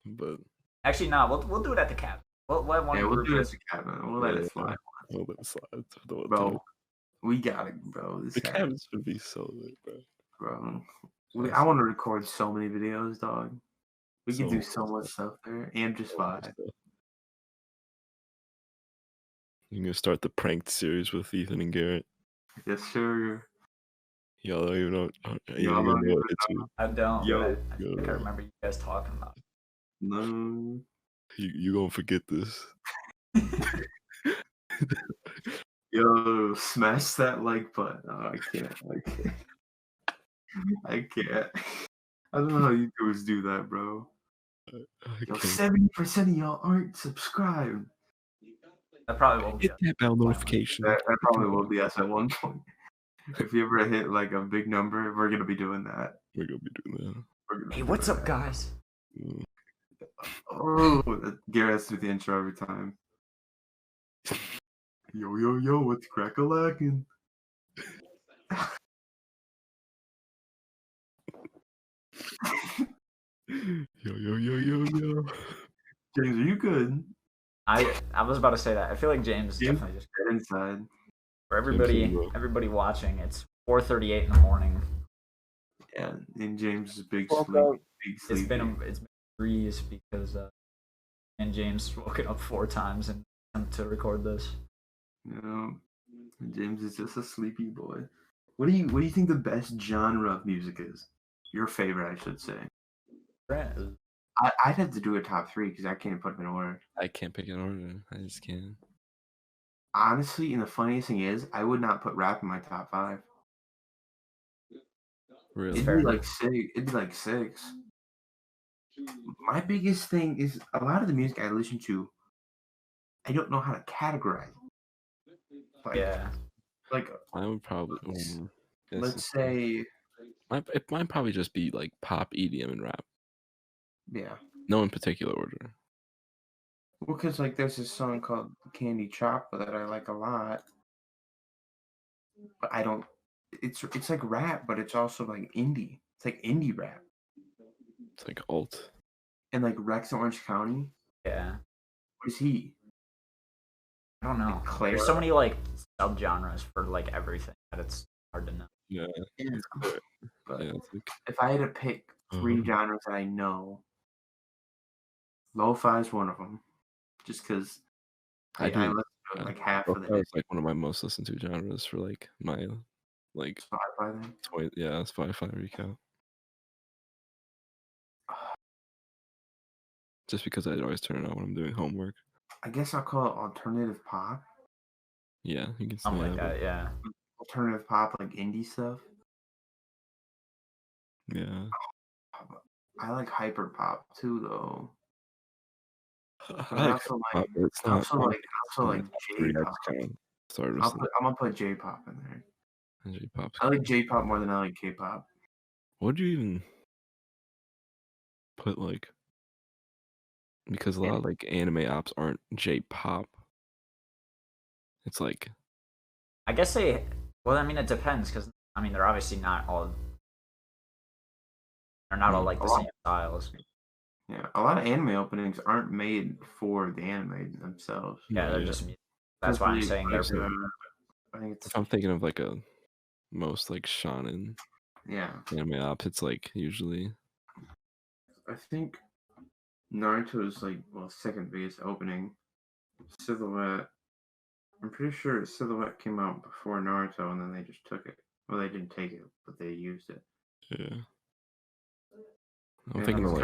But actually, no, we'll do it at the cabin. We'll do it at the cabin. We'll let it slide. We'll let it slide. Bro, we got it, bro. The cabins would be so lit, bro. I want to record so many videos, dog. We can do so much stuff there and just vibe. You're gonna start the pranked series with Ethan and Garrett. Yes, sir. Y'all don't even know. Y'all don't know even what it's with. I don't. Yo, but I think I remember you guys talking about it. No. You gonna forget this. Yo, smash that like button. Oh, I can't. I can't. I don't know how YouTubers do that, bro. Yo, 70% of y'all aren't subscribed. That probably won't be. Hit that bell notification. That probably will be us at one point. If you ever hit like a big number, we're gonna be doing that. We're gonna be doing Hey, what's up, guys? that. Oh, Garrett has to do the intro every time. Yo, what's crack-a-lackin'? Yo. James, are you good? I was about to say that. I feel like James James, definitely just get inside. for everybody watching. It's 4:38 in the morning. Yeah, and James is big Woke sleep. up. Big It's sleep. been a breeze because and James woken up 4 times and to record this. You know, James is just a sleepy boy. What do you think the best genre of music is? Your favorite, I should say. I'd have to do a top 3 because I can't put them in order. I can't pick an order. I just can't. Honestly, and the funniest thing is, I would not put rap in my top 5. Really? It'd be like 6. It'd be like 6. My biggest thing is a lot of the music I listen to, I don't know how to categorize. Like I would probably. let's say It might probably just be like pop, EDM, and rap. Yeah. No in particular order. Well, because like there's this song called Candy Chocolate that I like a lot, but I don't. It's like rap, but it's also like indie. It's like indie rap. It's like alt. And like Rex Orange County. Yeah. What is he? I don't know. Like There's so many like subgenres for like everything that it's hard to know. Yeah. But Yeah, it's like, if I had to pick 3 genres that I know, lo-fi is one of them. Just because I listen to like half of the day. It's like one of my most listened to genres for like my like Spotify then. Spotify recount. Just because I always turn it on when I'm doing homework. I guess I'll call it alternative pop. Yeah, you can say Something like that, yeah. Alternative pop, like indie stuff. Yeah. I like hyper pop too, though. I also like J-pop. I'm gonna put J-pop in there. J-pop. I like J-pop more than I like K-pop. What do you even put like? Because a lot of like anime apps aren't J-pop. It's like. I guess they. Well, I mean, it depends because I mean they're obviously not all. They're not all like the same styles. Yeah, a lot of anime openings aren't made for the anime themselves. Yeah, they're just. That's why I'm saying they're. I think it's. If I'm thinking of like a most like shonen. Yeah. Anime apps, it's like usually. I think Naruto's like second biggest opening. Silhouette. I'm pretty sure Silhouette came out before Naruto, and then they just took it. Well, they didn't take it, but they used it. Yeah. I'm thinking of like,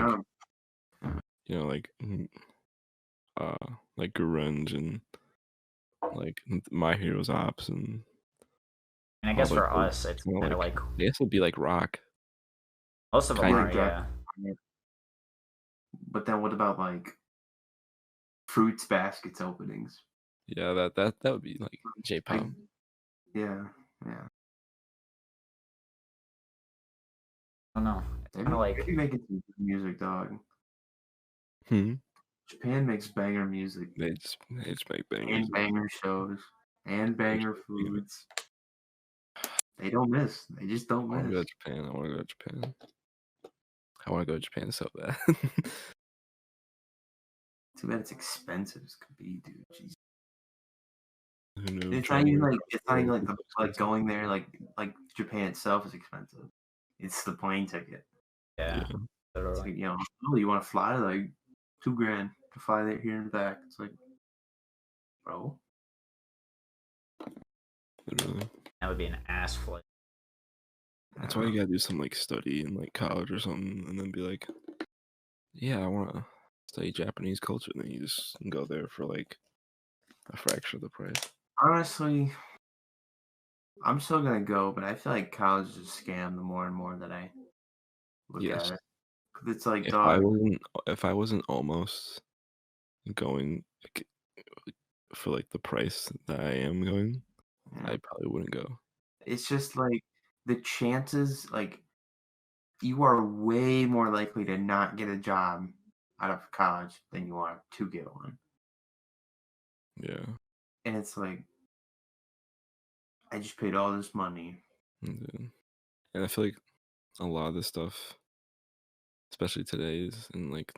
like grunge and like My Hero's Ops and. And I guess for us, it's kind of like. I guess it'd be like rock. Most of them are, yeah. But then what about like Fruits Basket's openings? Yeah, that would be like J-pop. Yeah. I don't know. It's kind of like maybe making some music, dog. Japan makes banger music. They just make bangers. And banger shows. And banger foods. They don't miss. They just don't miss. I want to go to Japan. I want to go to Japan so bad. Too bad it's expensive as could be, dude. Jeez. It's not even like going there like Japan itself is expensive. It's the plane ticket. Yeah. It's like, you want to fly like $2,000 to fly there here and back. It's like, bro, Literally. That would be an ass flight. That's why you gotta do some like study in like college or something, and then be like, yeah, I want to study Japanese culture. And then you just go there for like a fraction of the price. Honestly, I'm still gonna go, but I feel like college is a scam the more and more that I look Yes. at it. 'Cause it's like, If I wasn't almost going like, for like the price that I am going, yeah. I probably wouldn't go. It's just like the chances, like you are way more likely to not get a job out of college than you are to get one. Yeah. And it's like, I just paid all this money. And I feel like a lot of this stuff, especially today's, and like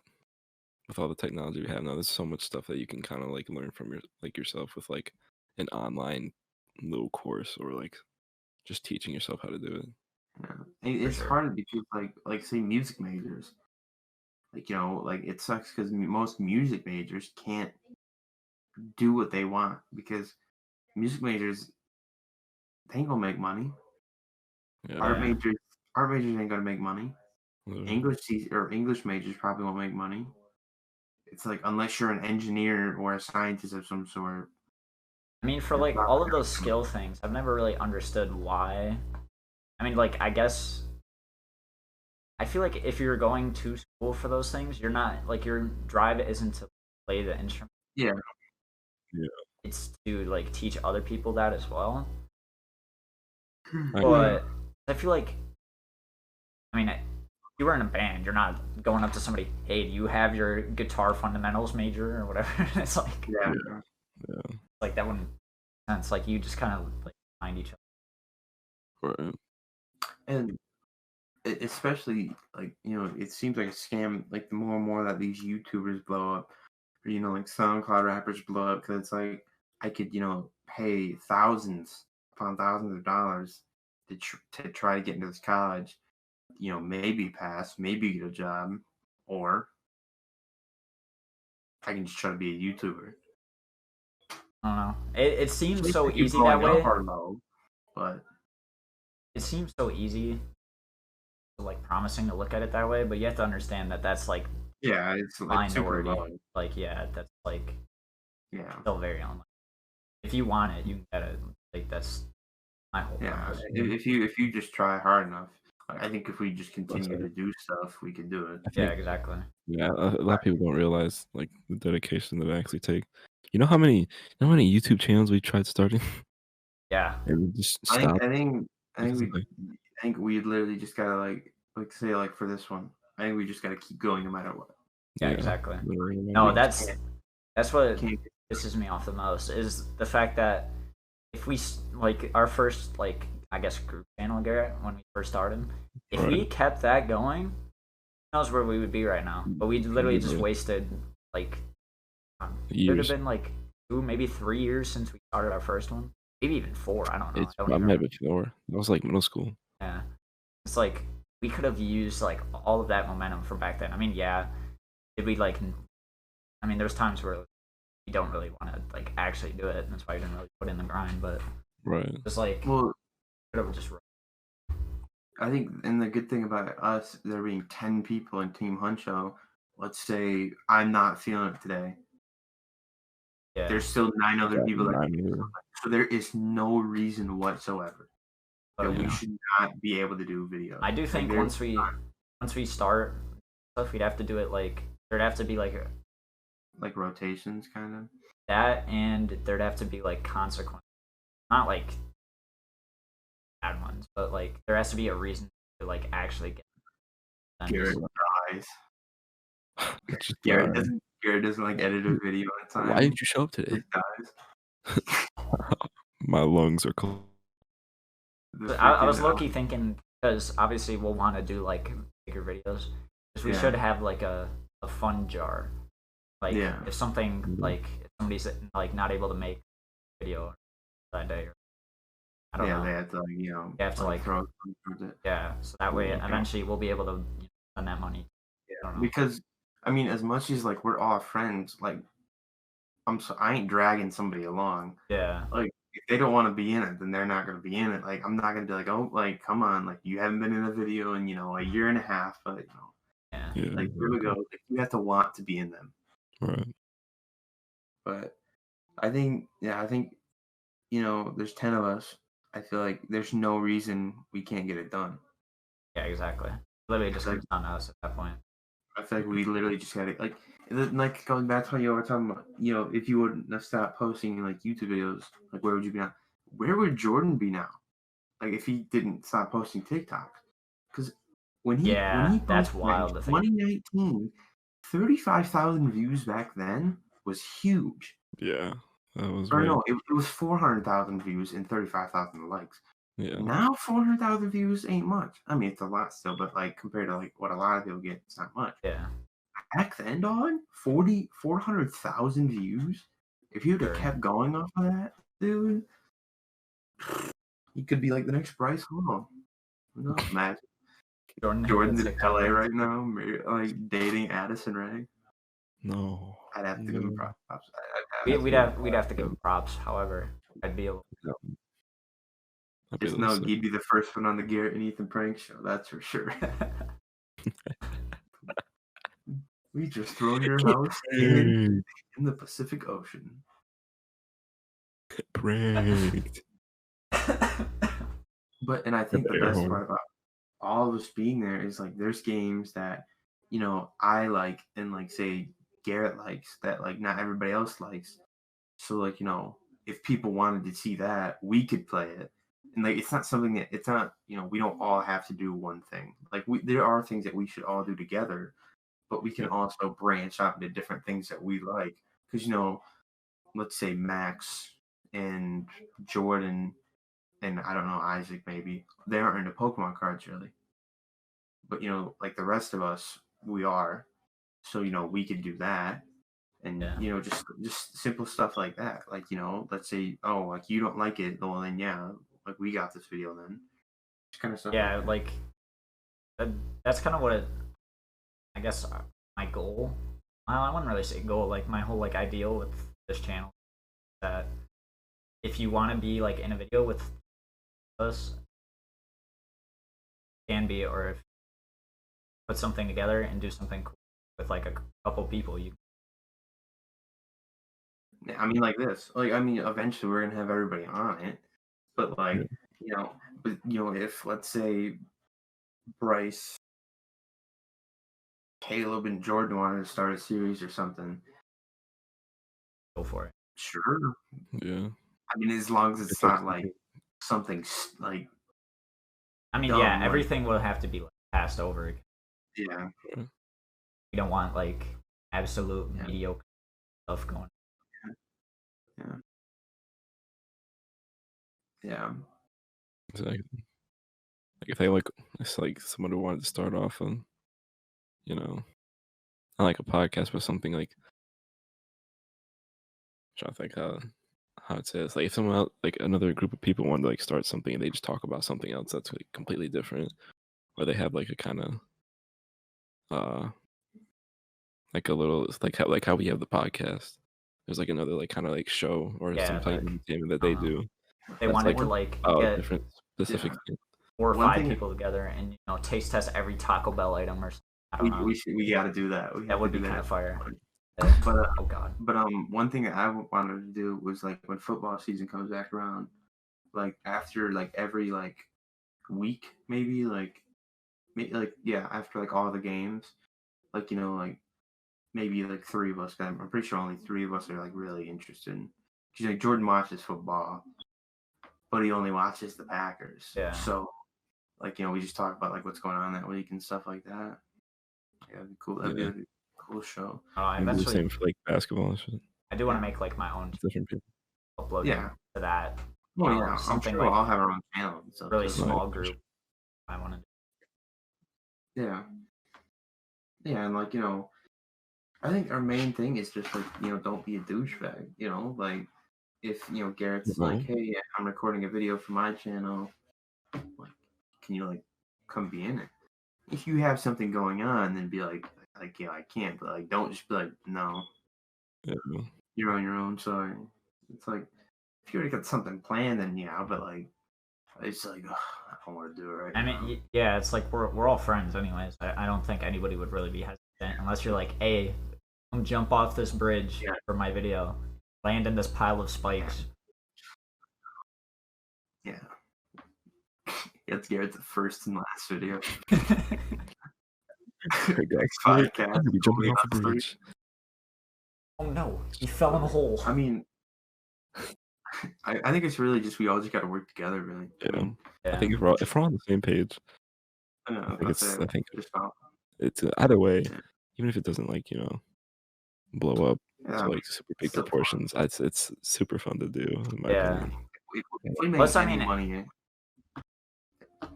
with all the technology we have now, there's so much stuff that you can kind of like learn from yourself with like an online little course or like just teaching yourself how to do it. Yeah. It's sure. hard because like say music majors, like like it sucks because most music majors can't do what they want because music majors they ain't gonna make money. Yeah. Art majors ain't gonna make money. Literally. English majors probably won't make money. It's like unless you're an engineer or a scientist of some sort. I mean, for like all of those skill things, I've never really understood why. I mean, like, I guess I feel like if you're going to school for those things, you're not like your drive isn't to play the instrument. Yeah. Yeah. It's to like teach other people that as well. I But I feel like, I mean, if you were in a band, you're not going up to somebody, hey, do you have your guitar fundamentals major or whatever? It's like, Yeah. like that wouldn't make sense. Like you just kind of like find each other. Right. And especially like it seems like a scam. Like the more and more that these YouTubers blow up, or like SoundCloud rappers blow up, because it's like I could pay thousands upon thousands of dollars to try to get into this college. Maybe pass, maybe get a job, or I can just try to be a YouTuber. I don't know. It seems so If you're easy that blowing way. up or low, but It seems so easy, like promising to look at it that way, but you have to understand that that's like yeah, it's like super minority. low. Like, yeah, that's like Yeah. still very unlikely. If you want it, you can get it. Like that's my whole Yeah, premise. if you just try hard enough, I think if we just continue to do stuff, we can do it. Yeah, exactly. Yeah, a lot of people don't realize like the dedication that it actually take. You know how many YouTube channels we tried starting Yeah. and we just I stopped? think because of, like, I think we literally just gotta like say like for this one, I think we just gotta keep going no matter what. Yeah, exactly. literally, No, like, that's what Can't pisses me off the most is the fact that if we like our first like I guess group channel, Garrett, when we first started, if we Right. kept that going, who knows where we would be right now? But we literally just wasted like it would have years. been like 2, maybe 3 years since we started our first one, maybe even 4. I don't know. It's I don't I even might remember. be 4. That was like middle school. Yeah, it's like we could have used like all of that momentum from back then. I mean, yeah, did we like? I mean, there's times where you don't really want to like actually do it, and that's why you didn't really put in the grind. But Right. it's like Well, could have just. I think, and the good thing about us, there being 10 people in Team Huncho, let's say I'm not feeling it today. Yeah. There's still 9 other people that Exactly, 9 years. so there is no reason whatsoever that we yeah. should not be able to do videos. I do think Like, once we start stuff, we'd have to do it like there'd have to be like rotations kind of. that, and there'd have to be like consequences, not like bad ones, but like there has to be a reason to like actually get. Garrett dies. Just, Garrett doesn't like edit a video at a time. why didn't you show up today? Just dies. My lungs are cold. I was low-key thinking because obviously we'll want to do like bigger videos. Because we should have like a fun jar. Like if something like if somebody's like not able to make a video that day, or I don't know. They have to like they have to like throw something towards it. Yeah, so that way eventually we'll be able to spend that money. Yeah, because I mean, as much as like we're all friends, like I ain't dragging somebody along. Yeah. Like if they don't want to be in it, then they're not going to be in it. Like, I'm not going to be like, oh, like, come on, like, you haven't been in a video in, a year and a half, but, Yeah. like, here we go. Like, you have to want to be in them. Right. But I think, there's 10 of us. I feel like there's no reason we can't get it done. Yeah, exactly. Literally just comes down to us at that point. I feel like we literally just got it. Like going back to what you were talking about, if you wouldn't have stopped posting like YouTube videos, like where would you be now? Where would Jordan be now? Like if he didn't stop posting TikTok? Because when he that's posted wild. in 2019, 35,000 views back then was huge. Yeah, that was. Or no, it was 400,000 views and 35,000 likes. Yeah. Now 400,000 views ain't much. I mean, it's a lot still, but like compared to like what a lot of people get, it's not much. Yeah. Back then, dog, 400,000 views. If you would have kept going off of that, dude, you could be like the next Bryce Hall. No, imagine. Jordan's in LA right now, like dating Addison Rae. No. I'd have to give him props. We'd have to give him props. However, I'd be able. Just know he'd be the first one on the Garrett and Ethan prank show. That's for sure. We just throw your house in the Pacific Ocean. Pranked. And I think the best part about all of us being there is like there's games that I like and like say Garrett likes that like not everybody else likes. So like if people wanted to see that, we could play it. And like it's not something that it's not we don't all have to do one thing. Like there are things that we should all do together, but we can also branch out into different things that we like. Because let's say Max and Jordan and I don't know Isaac maybe they aren't into Pokemon cards really, but like the rest of us we are. So we could do that. And just simple stuff like that. Like let's say like you don't like it, well then like we got this video then. Just kind of stuff. Yeah, like that's kind of what I guess my goal. I wouldn't really say goal. Like my whole like ideal with this channel that if you want to be like in a video with us, can be, or if you put something together and do something cool with like a couple people, you. I mean, like this. Like, I mean, eventually we're gonna have everybody on it, but like, if let's say Bryce, Caleb, and Jordan wanted to start a series or something, go for it. Sure. Yeah. I mean, as long as it's not like something like. I mean, dumb, everything will have to be like, passed over. Yeah. We don't want like absolute mediocre stuff going. Yeah. Yeah. Exactly. Like if they it's like someone who wanted to start off on, not like a podcast, but something like. I'm trying to think how it says. Like if someone else, like another group of people wanted to like start something and they just talk about something else that's like completely different, or they have like a kind of like a little it's like how we have the podcast. There's like another like kind of like show or some type of entertainment that they do. They wanted to like get different specific things. 4 or 5 people together and taste test every Taco Bell item or something. I don't know. We got to do that. That would be kind of fire. But oh god. But one thing that I wanted to do was like when football season comes back around, like after like every like week maybe after like all the games, like like maybe like 3 of us. I'm pretty sure only 3 of us are like really interested. Because like Jordan watches football, but he only watches the Packers. Yeah. So like we just talk about like what's going on that week and stuff like that. Yeah, that'd be cool. That'd be a cool show. The same for like basketball and shit. I do want to make like my own different people. Upload to that. Well, yeah, something like I'll have our own channel. So really small group. I want to. Yeah. Yeah, and like I think our main thing is just like don't be a douchebag. Like if Garrett's like, hey, I'm recording a video for my channel. Like, can you like come be in it? If you have something going on, then be like yeah, I can't. But like, don't just be like, no. Yeah. You're on your own. Sorry. It's like if you already got something planned, then yeah. But like, it's like ugh, I don't want to do it right I now. mean, yeah, it's like we're all friends, anyways. I don't think anybody would really be hesitant unless you're like, hey, come jump off this bridge Yeah. for my video, land in this pile of spikes. Yeah. It's Garrett's first and last video. Hey, guys, Podcast. I'm gonna be jumping off the Only bridge. Oh no, he fell in a hole. I mean, I think it's really just we all just got to work together, really. Yeah. Yeah. I think if we're on the same page, I know, I think just about. it's either way, Yeah. even if it doesn't like blow up Yeah, to like super big still fun. proportions, it's super fun to do in my Yeah. opinion. If we make Plus, I any mean, money,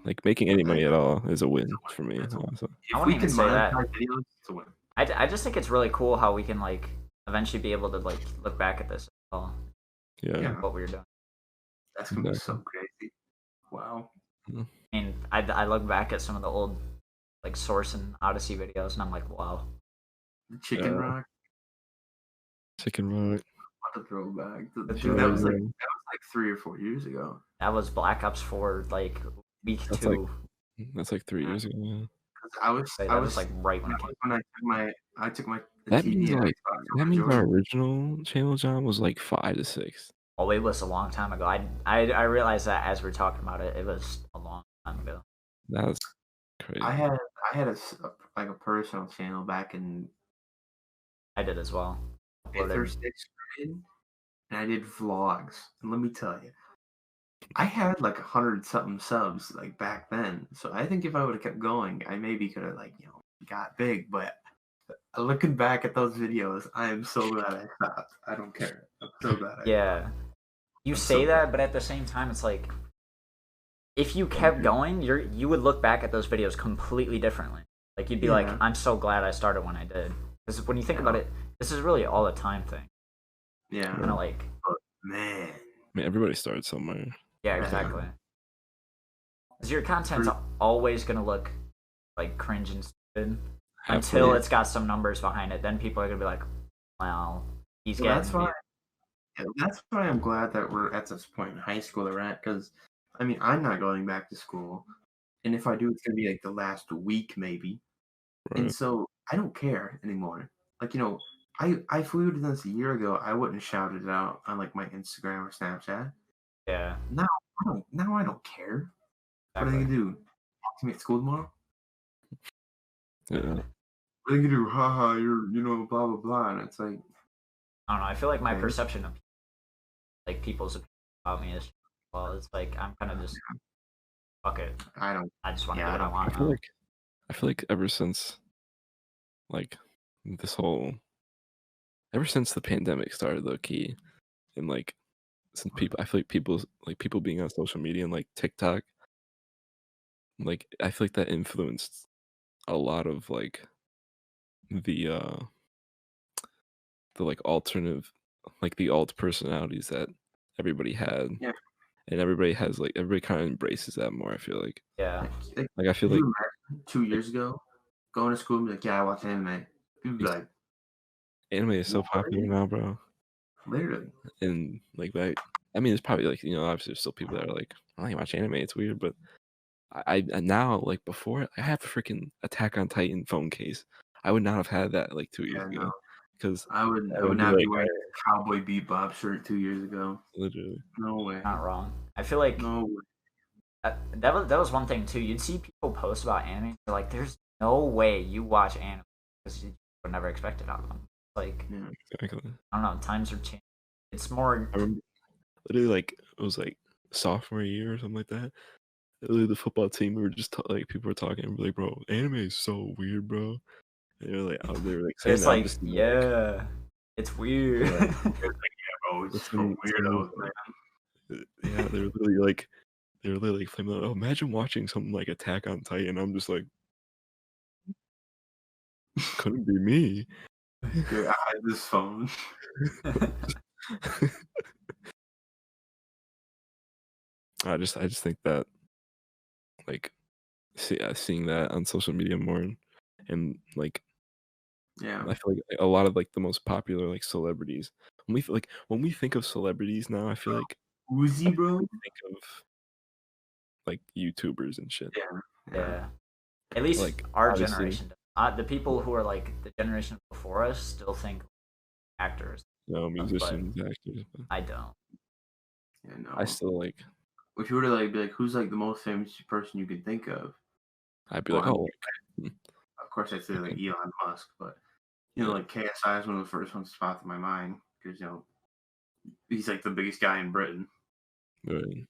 Like making any money at all is a win for me. That's a win. So, I if wouldn't we even can say that. monetize videos, it's a win. I just think it's really cool how we can like eventually be able to like look back at this as well, yeah. what we were doing. That's gonna be so crazy. Wow. I mean, I look back at some of the old like Source and Odyssey videos, and I'm like, wow. The Chicken Yeah. Rock. Chicken Rock. What a throwback. That's Dude, right, that was like 3 or 4 years ago. That was Black Ops 4, like week That's 2. That's like 3 years ago. Yeah. 'Cause That was like right when it came. when I took my That TV means and like Xbox that over means Jordan. our original channel, John, was like 5 to 6. Oh, it was a long time ago. I realized that as we were talking about it, it was a long time ago. That was crazy. I had a personal channel back in I did as well. 5th or 6th grade, and I did vlogs. And let me tell you, I had like 100-something subs like back then. So I think if I would have kept going, I maybe could have got big. But looking back at those videos, I am so glad I stopped. I don't care. I'm so glad. Yeah, you I'm say so that, but at the same time, it's like if you kept going, you would look back at those videos completely differently. Like you'd be like, Yeah. I'm so glad I started when I did. Because when you think about it, this is really all a time thing. Yeah. Kind of like, Man. I mean, everybody started somewhere. yeah, exactly. Because your content's always gonna look like cringe and stupid until it's got some numbers behind it. Then people are gonna be like, "Wow, he's Well, getting." that's why I'm glad that we're at this point in high school that we're at. Because I mean, I'm not going back to school, and if I do, it's gonna be like the last week maybe. Right. And so I don't care anymore. Like if we would have done this a year ago, I wouldn't shout it out on like my Instagram or Snapchat. Yeah. Now I don't care. What are they Exactly. gonna do? Talk to me at school tomorrow? Yeah. What are they gonna do? Haha, you're blah blah blah. And it's like I don't know. I feel like my Okay. perception of like people's opinion about me is well. It's like I'm kind of just fuck it. I don't. I just want to Yeah, do what I I want. I feel like ever since like ever since the pandemic started, low key, and like since I feel like people being on social media and like TikTok, like I feel like that influenced a lot of like the like alternative, like the alt personalities that everybody had. Yeah. And everybody kind of embraces that more. I feel like. Yeah. Like I feel Could like you imagine 2 years ago going to school and be like, yeah, I watch anime. You'd be like, anime is so What? popular now, bro. literally. And like that, I mean, it's probably like obviously there's still people that are like, I don't even watch anime. It's weird, but I now like before I have a freaking Attack on Titan phone case. I would not have had that like 2 years ago, because I would would be not be like, wearing a Cowboy Bebop shirt 2 years ago. literally. No way. Not wrong. I feel like No way. that was one thing too. You'd see people post about anime. They're like, "There's no way you watch anime because you would never expect it out of them." Like, Yeah. Exactly. I don't know. Times are changing. It's more. I remember literally like it was like sophomore year or something like that. Literally the football team, we were just like people were talking and we're like, bro, anime is so weird, bro. And they were like saying It's that, I'm like, just yeah, it's weird. Yeah, bro, it's for Listen, weirdos, man. yeah, they were literally like flaming out, oh, imagine watching something like Attack on Titan. I'm just like, couldn't be me. Here, I have this phone. I just think that like seeing that on social media more and like Yeah. I feel like a lot of like the most popular like celebrities when we think of celebrities now, I feel like Uzi, bro. we think of like YouTubers and shit. Yeah. At least Like, our obviously- generation. The people who are like the generation before us still think actors. No, musicians, actors. But I don't. Yeah, no. I still like. If you were to like be like, who's like the most famous person you could think of? I'd be Well, like, I oh, mean, of course I'd say like Elon Musk, but Yeah. like KSI is one of the first ones to pop in my mind because he's like the biggest guy in Britain. right.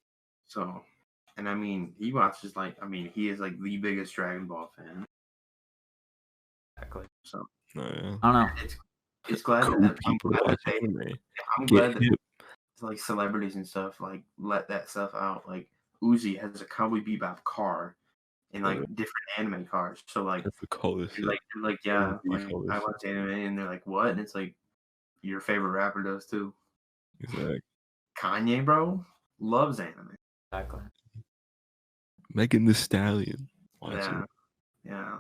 So, and I mean, he watches he is like the biggest Dragon Ball fan. Exactly. So No, yeah. I don't know. it's glad Cool that people to watch anime. I'm Get glad that hip. like celebrities and stuff like let that stuff out. Like Uzi has a Cowboy Bebop car and like different anime cars. So like That's the coolest shit. like yeah, Really like cool I shit. watch anime and they're like, what? And it's like your favorite rapper does too. Exactly. Kanye, bro, loves anime. Exactly. Megan Thee Stallion. Watch Yeah, it. yeah.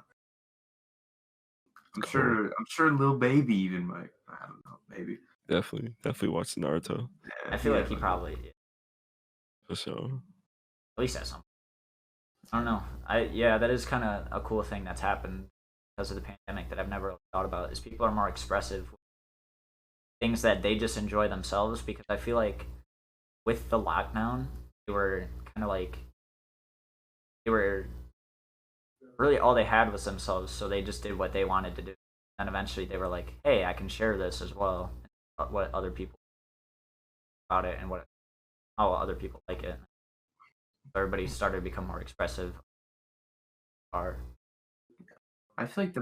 Cool. I'm sure Lil Baby even might. I don't know, maybe. Definitely watch Naruto Yeah, I feel like yeah, he probably at for sure. least has some. I don't know. That is kind of a cool thing that's happened because of the pandemic that I've never really thought about. Is people are more expressive with things that they just enjoy themselves, because I feel like with the lockdown they were kind of like really all they had was themselves, so they just did what they wanted to do, and eventually they were like, hey, I can share this as well, what other people about it and how other people like it. Everybody started to become more expressive. I feel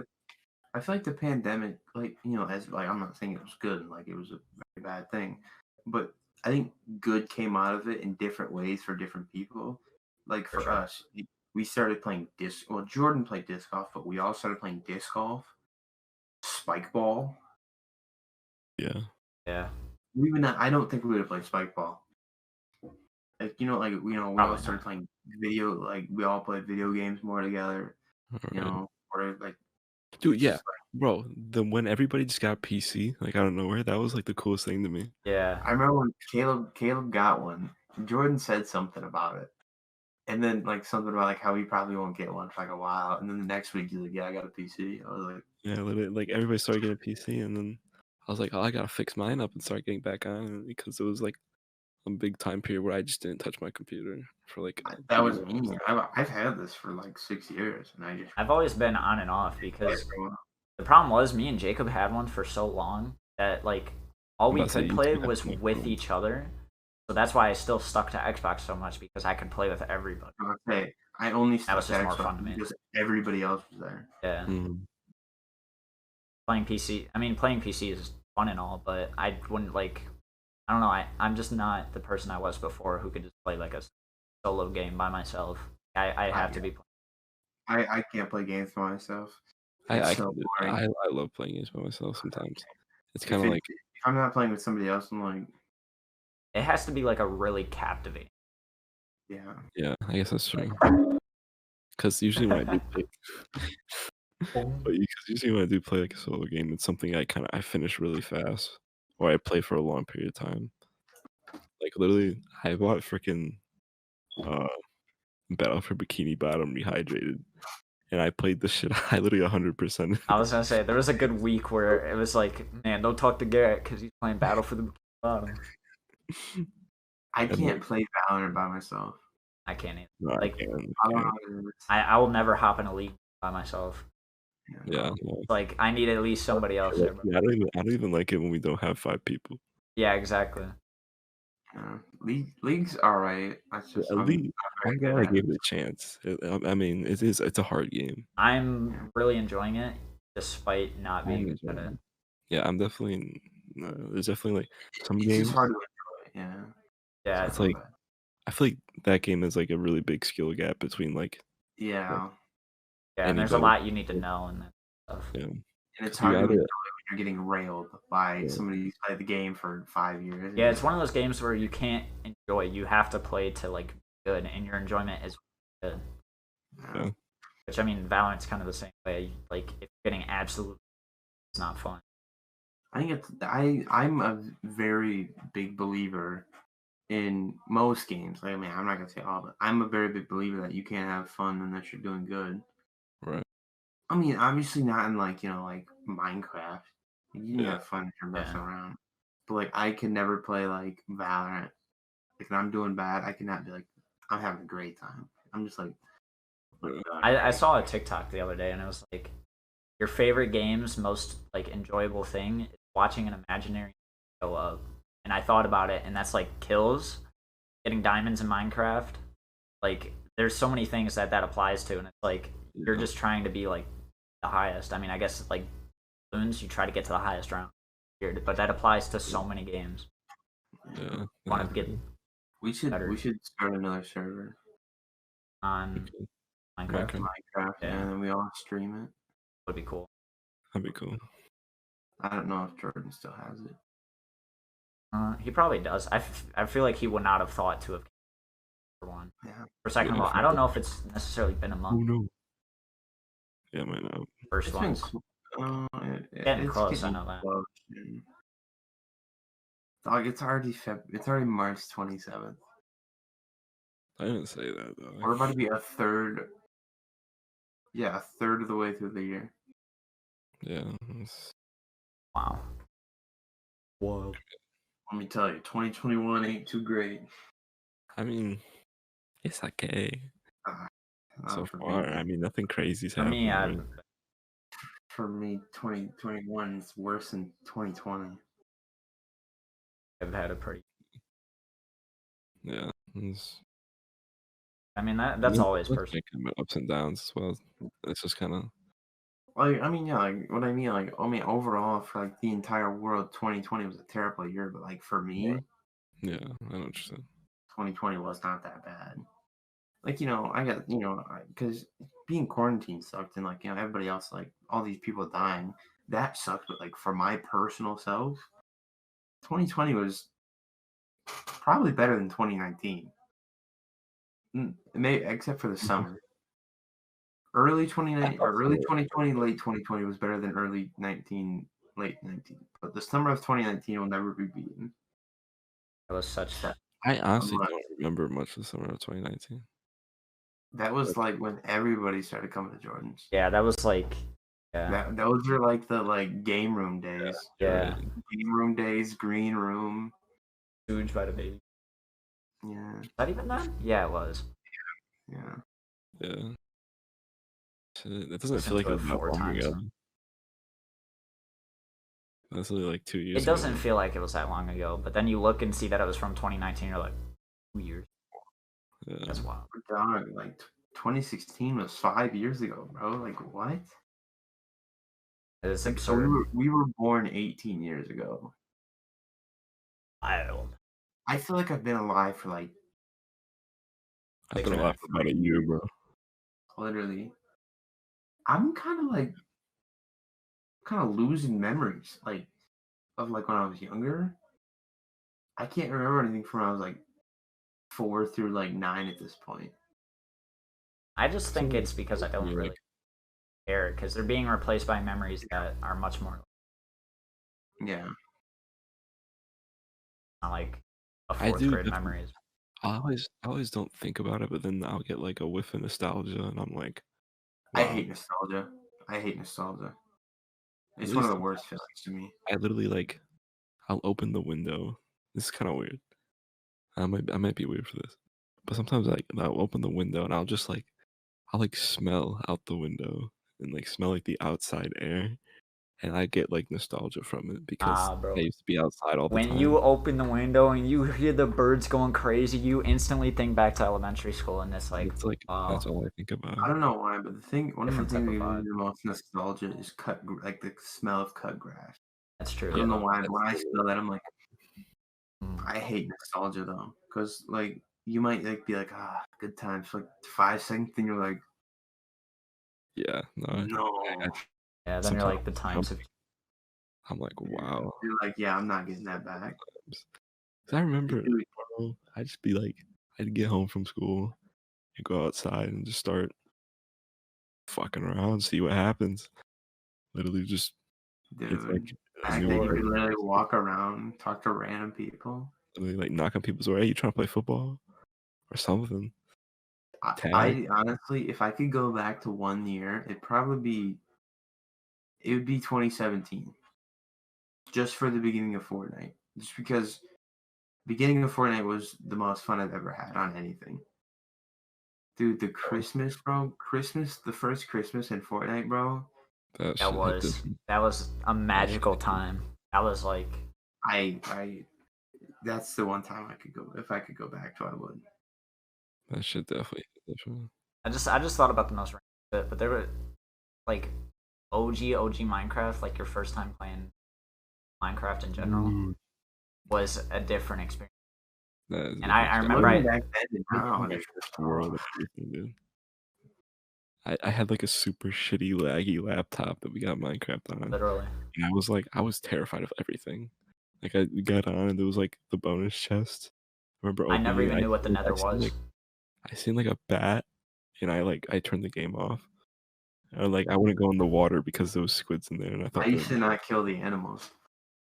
like the pandemic, like as like I'm not saying it was good, like it was a very bad thing, but I think good came out of it in different ways for different people. Like for sure. us, we started playing disc. Well, Jordan played disc golf, but we all started playing disc golf, spike ball. Yeah. Yeah. I don't think we would have played spike ball. Like we all started playing video. Like we all played video games more together. Alright. Or like. Dude, yeah, bro. When everybody just got PC, like out of nowhere, that was like the coolest thing to me. Yeah. I remember when Caleb got one. Jordan said something about it, and then like something about like how he probably won't get one for like a while, and then the next week he's like, "Yeah, I got a PC." I was like, Yeah, literally, like everybody started getting a PC, and then I was like, oh, I gotta fix mine up and start getting back on, because it was like a big time period where I just didn't touch my computer for like. "That was me." I've had this for like 6 years, and I've always been on and off, because the problem was me and Jacob had one for so long that like all we could play was with each other. So that's why I still stuck to Xbox so much, because I could play with everybody. Okay, I only stuck was to just more Xbox fun to me. because everybody else was there. Yeah. Mhm. Playing PC is fun and all, but I wouldn't like. I don't know. I'm just not the person I was before who could just play like a solo game by myself. I have to be playing. I can't play games by myself. I boring. I love playing games by myself sometimes. It's If kind of like if I'm not playing with somebody else, I'm like, It has to be like a really captivating. yeah, I guess that's true. Because usually when I do play, like a solo game, it's something I finish really fast, or I play for a long period of time. Like literally, I bought freaking Battle for Bikini Bottom Rehydrated, and I played this shit. I literally 100%. I was gonna say there was a good week where it was like, man, don't talk to Garrett because he's playing Battle for the Bottom. I can't play Valorant by myself. I can't even. No, Like, I don't know how to do it. I will never hop in a league by myself. Yeah. Like, I need at least somebody else there. Yeah, I don't even like it when we don't have 5 people. Yeah, exactly. League's alright. I'm glad I gave it a chance. It's a hard game. I'm really enjoying it, despite not being good at it. Yeah, I'm definitely. There's definitely like some It's games. just hard to enjoy. Yeah. Yeah, It's like I feel like that game is like a really big skill gap between like. Yeah. Yeah, and there's a lot you need to know and that stuff. Yeah. And it's hard to enjoy when you're getting railed by somebody who's played the game for 5 years. Yeah, it's one of those games where you can't enjoy. You have to play to like be good, and your enjoyment is good. Yeah. Which, I mean, Valorant's kind of the same way. Like, if you're getting absolute, it's not fun. I think I'm a very big believer in most games. Like, I mean, I'm not gonna say all, but I'm a very big believer that you can't have fun unless you're doing good. Right. I mean, obviously not in like like Minecraft. You can Yeah. have fun if you're messing Yeah. around. But like I can never play like Valorant. If I'm doing bad, I cannot be like I'm having a great time. I'm just like Yeah. I saw a TikTok the other day, and it was like, your favorite game's most like enjoyable thing is watching an imaginary go up. And I thought about it, and that's like kills, getting diamonds in Minecraft. Like, there's so many things that applies to, and it's like you're Yeah. just trying to be like the highest. I mean, I guess like balloons, you try to get to the highest round, but that applies to so many games. Yeah. Want to get we should better start another server. on Minecraft. Minecraft, Yeah. and then we all stream it. Would be cool. That'd be cool. I don't know if Jordan still has it. He probably does. I feel like he would not have thought to have for one. Yeah. For second of all, I don't know if it's necessarily been a Oh month. no. Yeah, might not. First It's been ones. getting close, I know that. close. Dog, it's already March 27th. I didn't say that though. We're about to be a third of the way through the year. Yeah. Wow. Whoa. Let me tell you, 2021 ain't too great. I mean, it's okay. Not So for far, me. I mean, nothing crazy's For happened. me, right? For me, 2021 is worse than 2020. I've had a pretty. Yeah. I mean, that's always It's personal. making ups and downs as well. It's just kind of. Like, I mean, yeah, like what I mean, like, I mean, overall for like the entire world, 2020 was a terrible year. But like for me, Yeah, I know what you're saying. 2020 was not that bad. Like, I got, because being quarantined sucked, and like, everybody else, like all these people dying, that sucked. But like for my personal self, 2020 was probably better than 2019. Maybe except for the summer. Early 2020, late 2020 was better than early 19, late 19. But the summer of 2019 will never be beaten. It was such that. I honestly don't remember much of the summer of 2019. That was like when everybody started coming to Jordans. Yeah, that was like. Yeah. Those are like the game room days. Yeah. Right. Game room days, green room. Huge by the baby. Yeah. Was that even then? Yeah, it was. Yeah. Yeah. It doesn't feel like it was that long ago. That's only like 2 years It doesn't ago. feel like it was that long ago, but then you look and see that it was from 2019. You're like, 2 years. Yeah. That's wild. God, like 2016 was 5 years ago, bro. Like what? It's like, absurd. So we were born 18 years ago. Wild. I feel like I've been alive for like. I've been alive for about a year, bro. Literally. I'm kind of losing memories, like, of like when I was younger. I can't remember anything from when I was like 4 through like 9 at this point. I just think it's because I don't really care, because they're being replaced by memories that are much more. Yeah. Not like a fourth grade memories. I always don't think about it, but then I'll get like a whiff of nostalgia, and I'm like, wow. I hate nostalgia. It's one of the worst feelings to me. I literally I'll open the window. This is kind of weird. I might be weird for this, but sometimes I'll open the window and I'll just I'll smell out the window and smell like the outside air, and I get nostalgia from it because bro. I used to be outside all the time. When you open the window and you hear the birds going crazy, you instantly think back to elementary school, and it's like wow. That's all I think about. I don't know why, but one of the things we do the most nostalgia is the smell of cut grass. That's true. I don't know why, but when I smell that, I'm like, I hate nostalgia though, because you might be like, good times for 5 seconds, then you're like, yeah, no. Yeah, then you're like, the times have. I'm like, wow. You're like, yeah, I'm not getting that back. Cause I remember, I'd just be I'd get home from school and go outside and just start fucking around, see what happens. Literally just, it's fact that you could literally walk around, talk to random people. Like knock on people's door. Hey, you trying to play football or something? I honestly, if I could go back to 1 year, it would be 2017. Just for the beginning of Fortnite. Just because beginning of Fortnite was the most fun I've ever had on anything. Dude, the Christmas, bro. The first Christmas in Fortnite, bro. That was a magical time. That was like that's the one time I could go. If I could go back to, I would. That shit definitely. I just thought about the most random bit, but there were like OG Minecraft, like your first time playing Minecraft in general, was a different experience. And I remember world, dude. I had like a super shitty laggy laptop that we got Minecraft on. Literally. And I was terrified of everything. Like I got on and there was like the bonus chest. I never even knew what the Nether was. I seen like a bat and I turned the game off. I wouldn't go in the water because there was squids in there, and I used to not kill the animals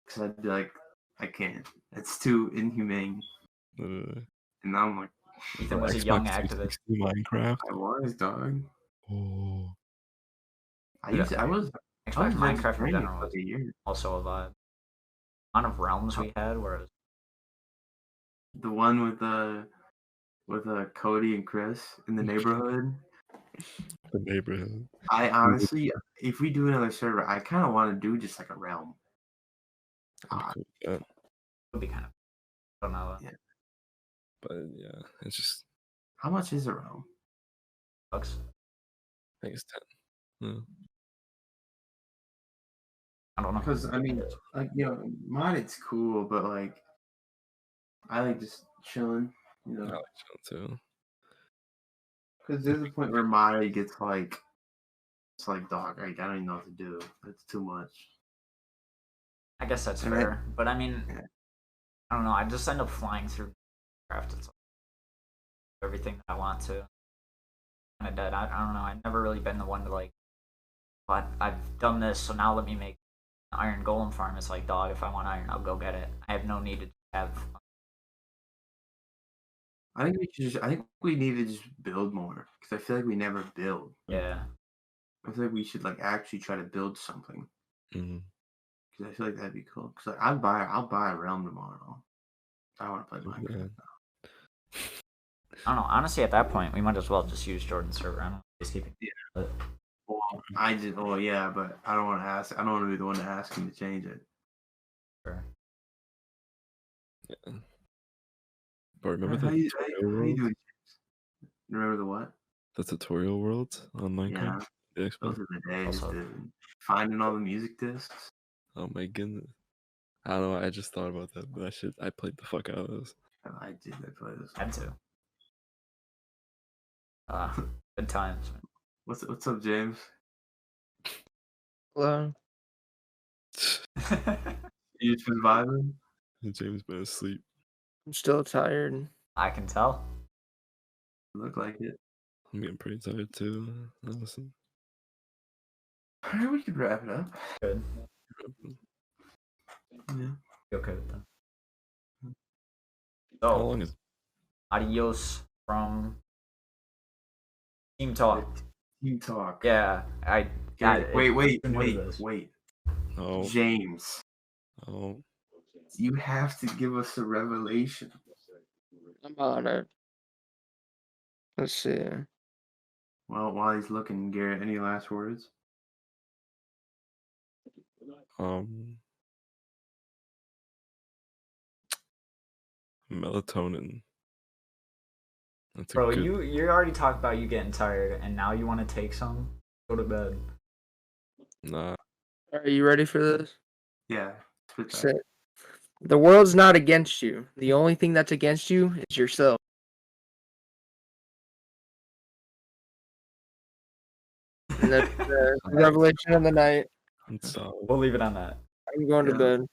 because I'd be like, I can't. It's too inhumane. And now I'm like, Ethan was a young activist. Minecraft. I was, dog. Oh. I was Minecraft in general was also a vibe. The amount of realms we had, whereas the one with Cody and Chris in the neighborhood. The neighborhood. I honestly, if we do another server, I kind of want to do just like a realm. Cool. Would be kind of. I don't know. Yeah. But yeah, it's just. How much is a realm? Bucks. I think it's 10. Yeah. I don't know. Because I mean, like modded's cool, but like, I like just chilling. I like chilling too. Because there's a point where modded gets like, it's like, dog, I don't even know what to do. It's too much. I guess that's fair, but I mean, I don't know. I just end up flying through Minecraft. It's like everything that I want to. Kind of dead. I don't know. I've never really been the one to like. But I've done this, so now let me make an iron golem farm. It's like, dog, if I want iron, I'll go get it. I have no need to have. I think we need to just build more because I feel like we never build. Yeah. I feel like we should like actually try to build something. Mm-hmm. Because I feel like that'd be cool. Because like, I'll buy a realm tomorrow. I want to play Minecraft now. I don't know. Honestly, at that point, we might as well just use Jordan's server. I don't know. He's keeping. Yeah. Well, yeah, but I don't want to ask. I don't want to be the one to ask him to change it. Sure. Yeah. But remember how you doing? Remember the what? The tutorial world on Minecraft? Yeah. Those are the days, dude. Finding all the music discs. Oh my goodness. I don't know. I just thought about that, but I played the fuck out of those. I did. I played this. Had to. Good times. What's up, James? Hello. You just been vibing? James been asleep. I'm still tired. I can tell. Look like it. I'm getting pretty tired too, honestly. Alright, we could wrap it up. Good. Yeah. Okay with that. How So, long is it? Adios from Team Talk. Team Talk. Yeah, Wait. Oh. James. Oh. You have to give us a revelation. I'm on it. Let's see. Well, while he's looking, Garrett, any last words? Melatonin. That's Bro, you already talked about you getting tired, and now you want to take some? Go to bed. Nah. Are you ready for this? Yeah. The world's not against you. The only thing that's against you is yourself. And that's the revelation of the night. We'll leave it on that. I'm going to bed.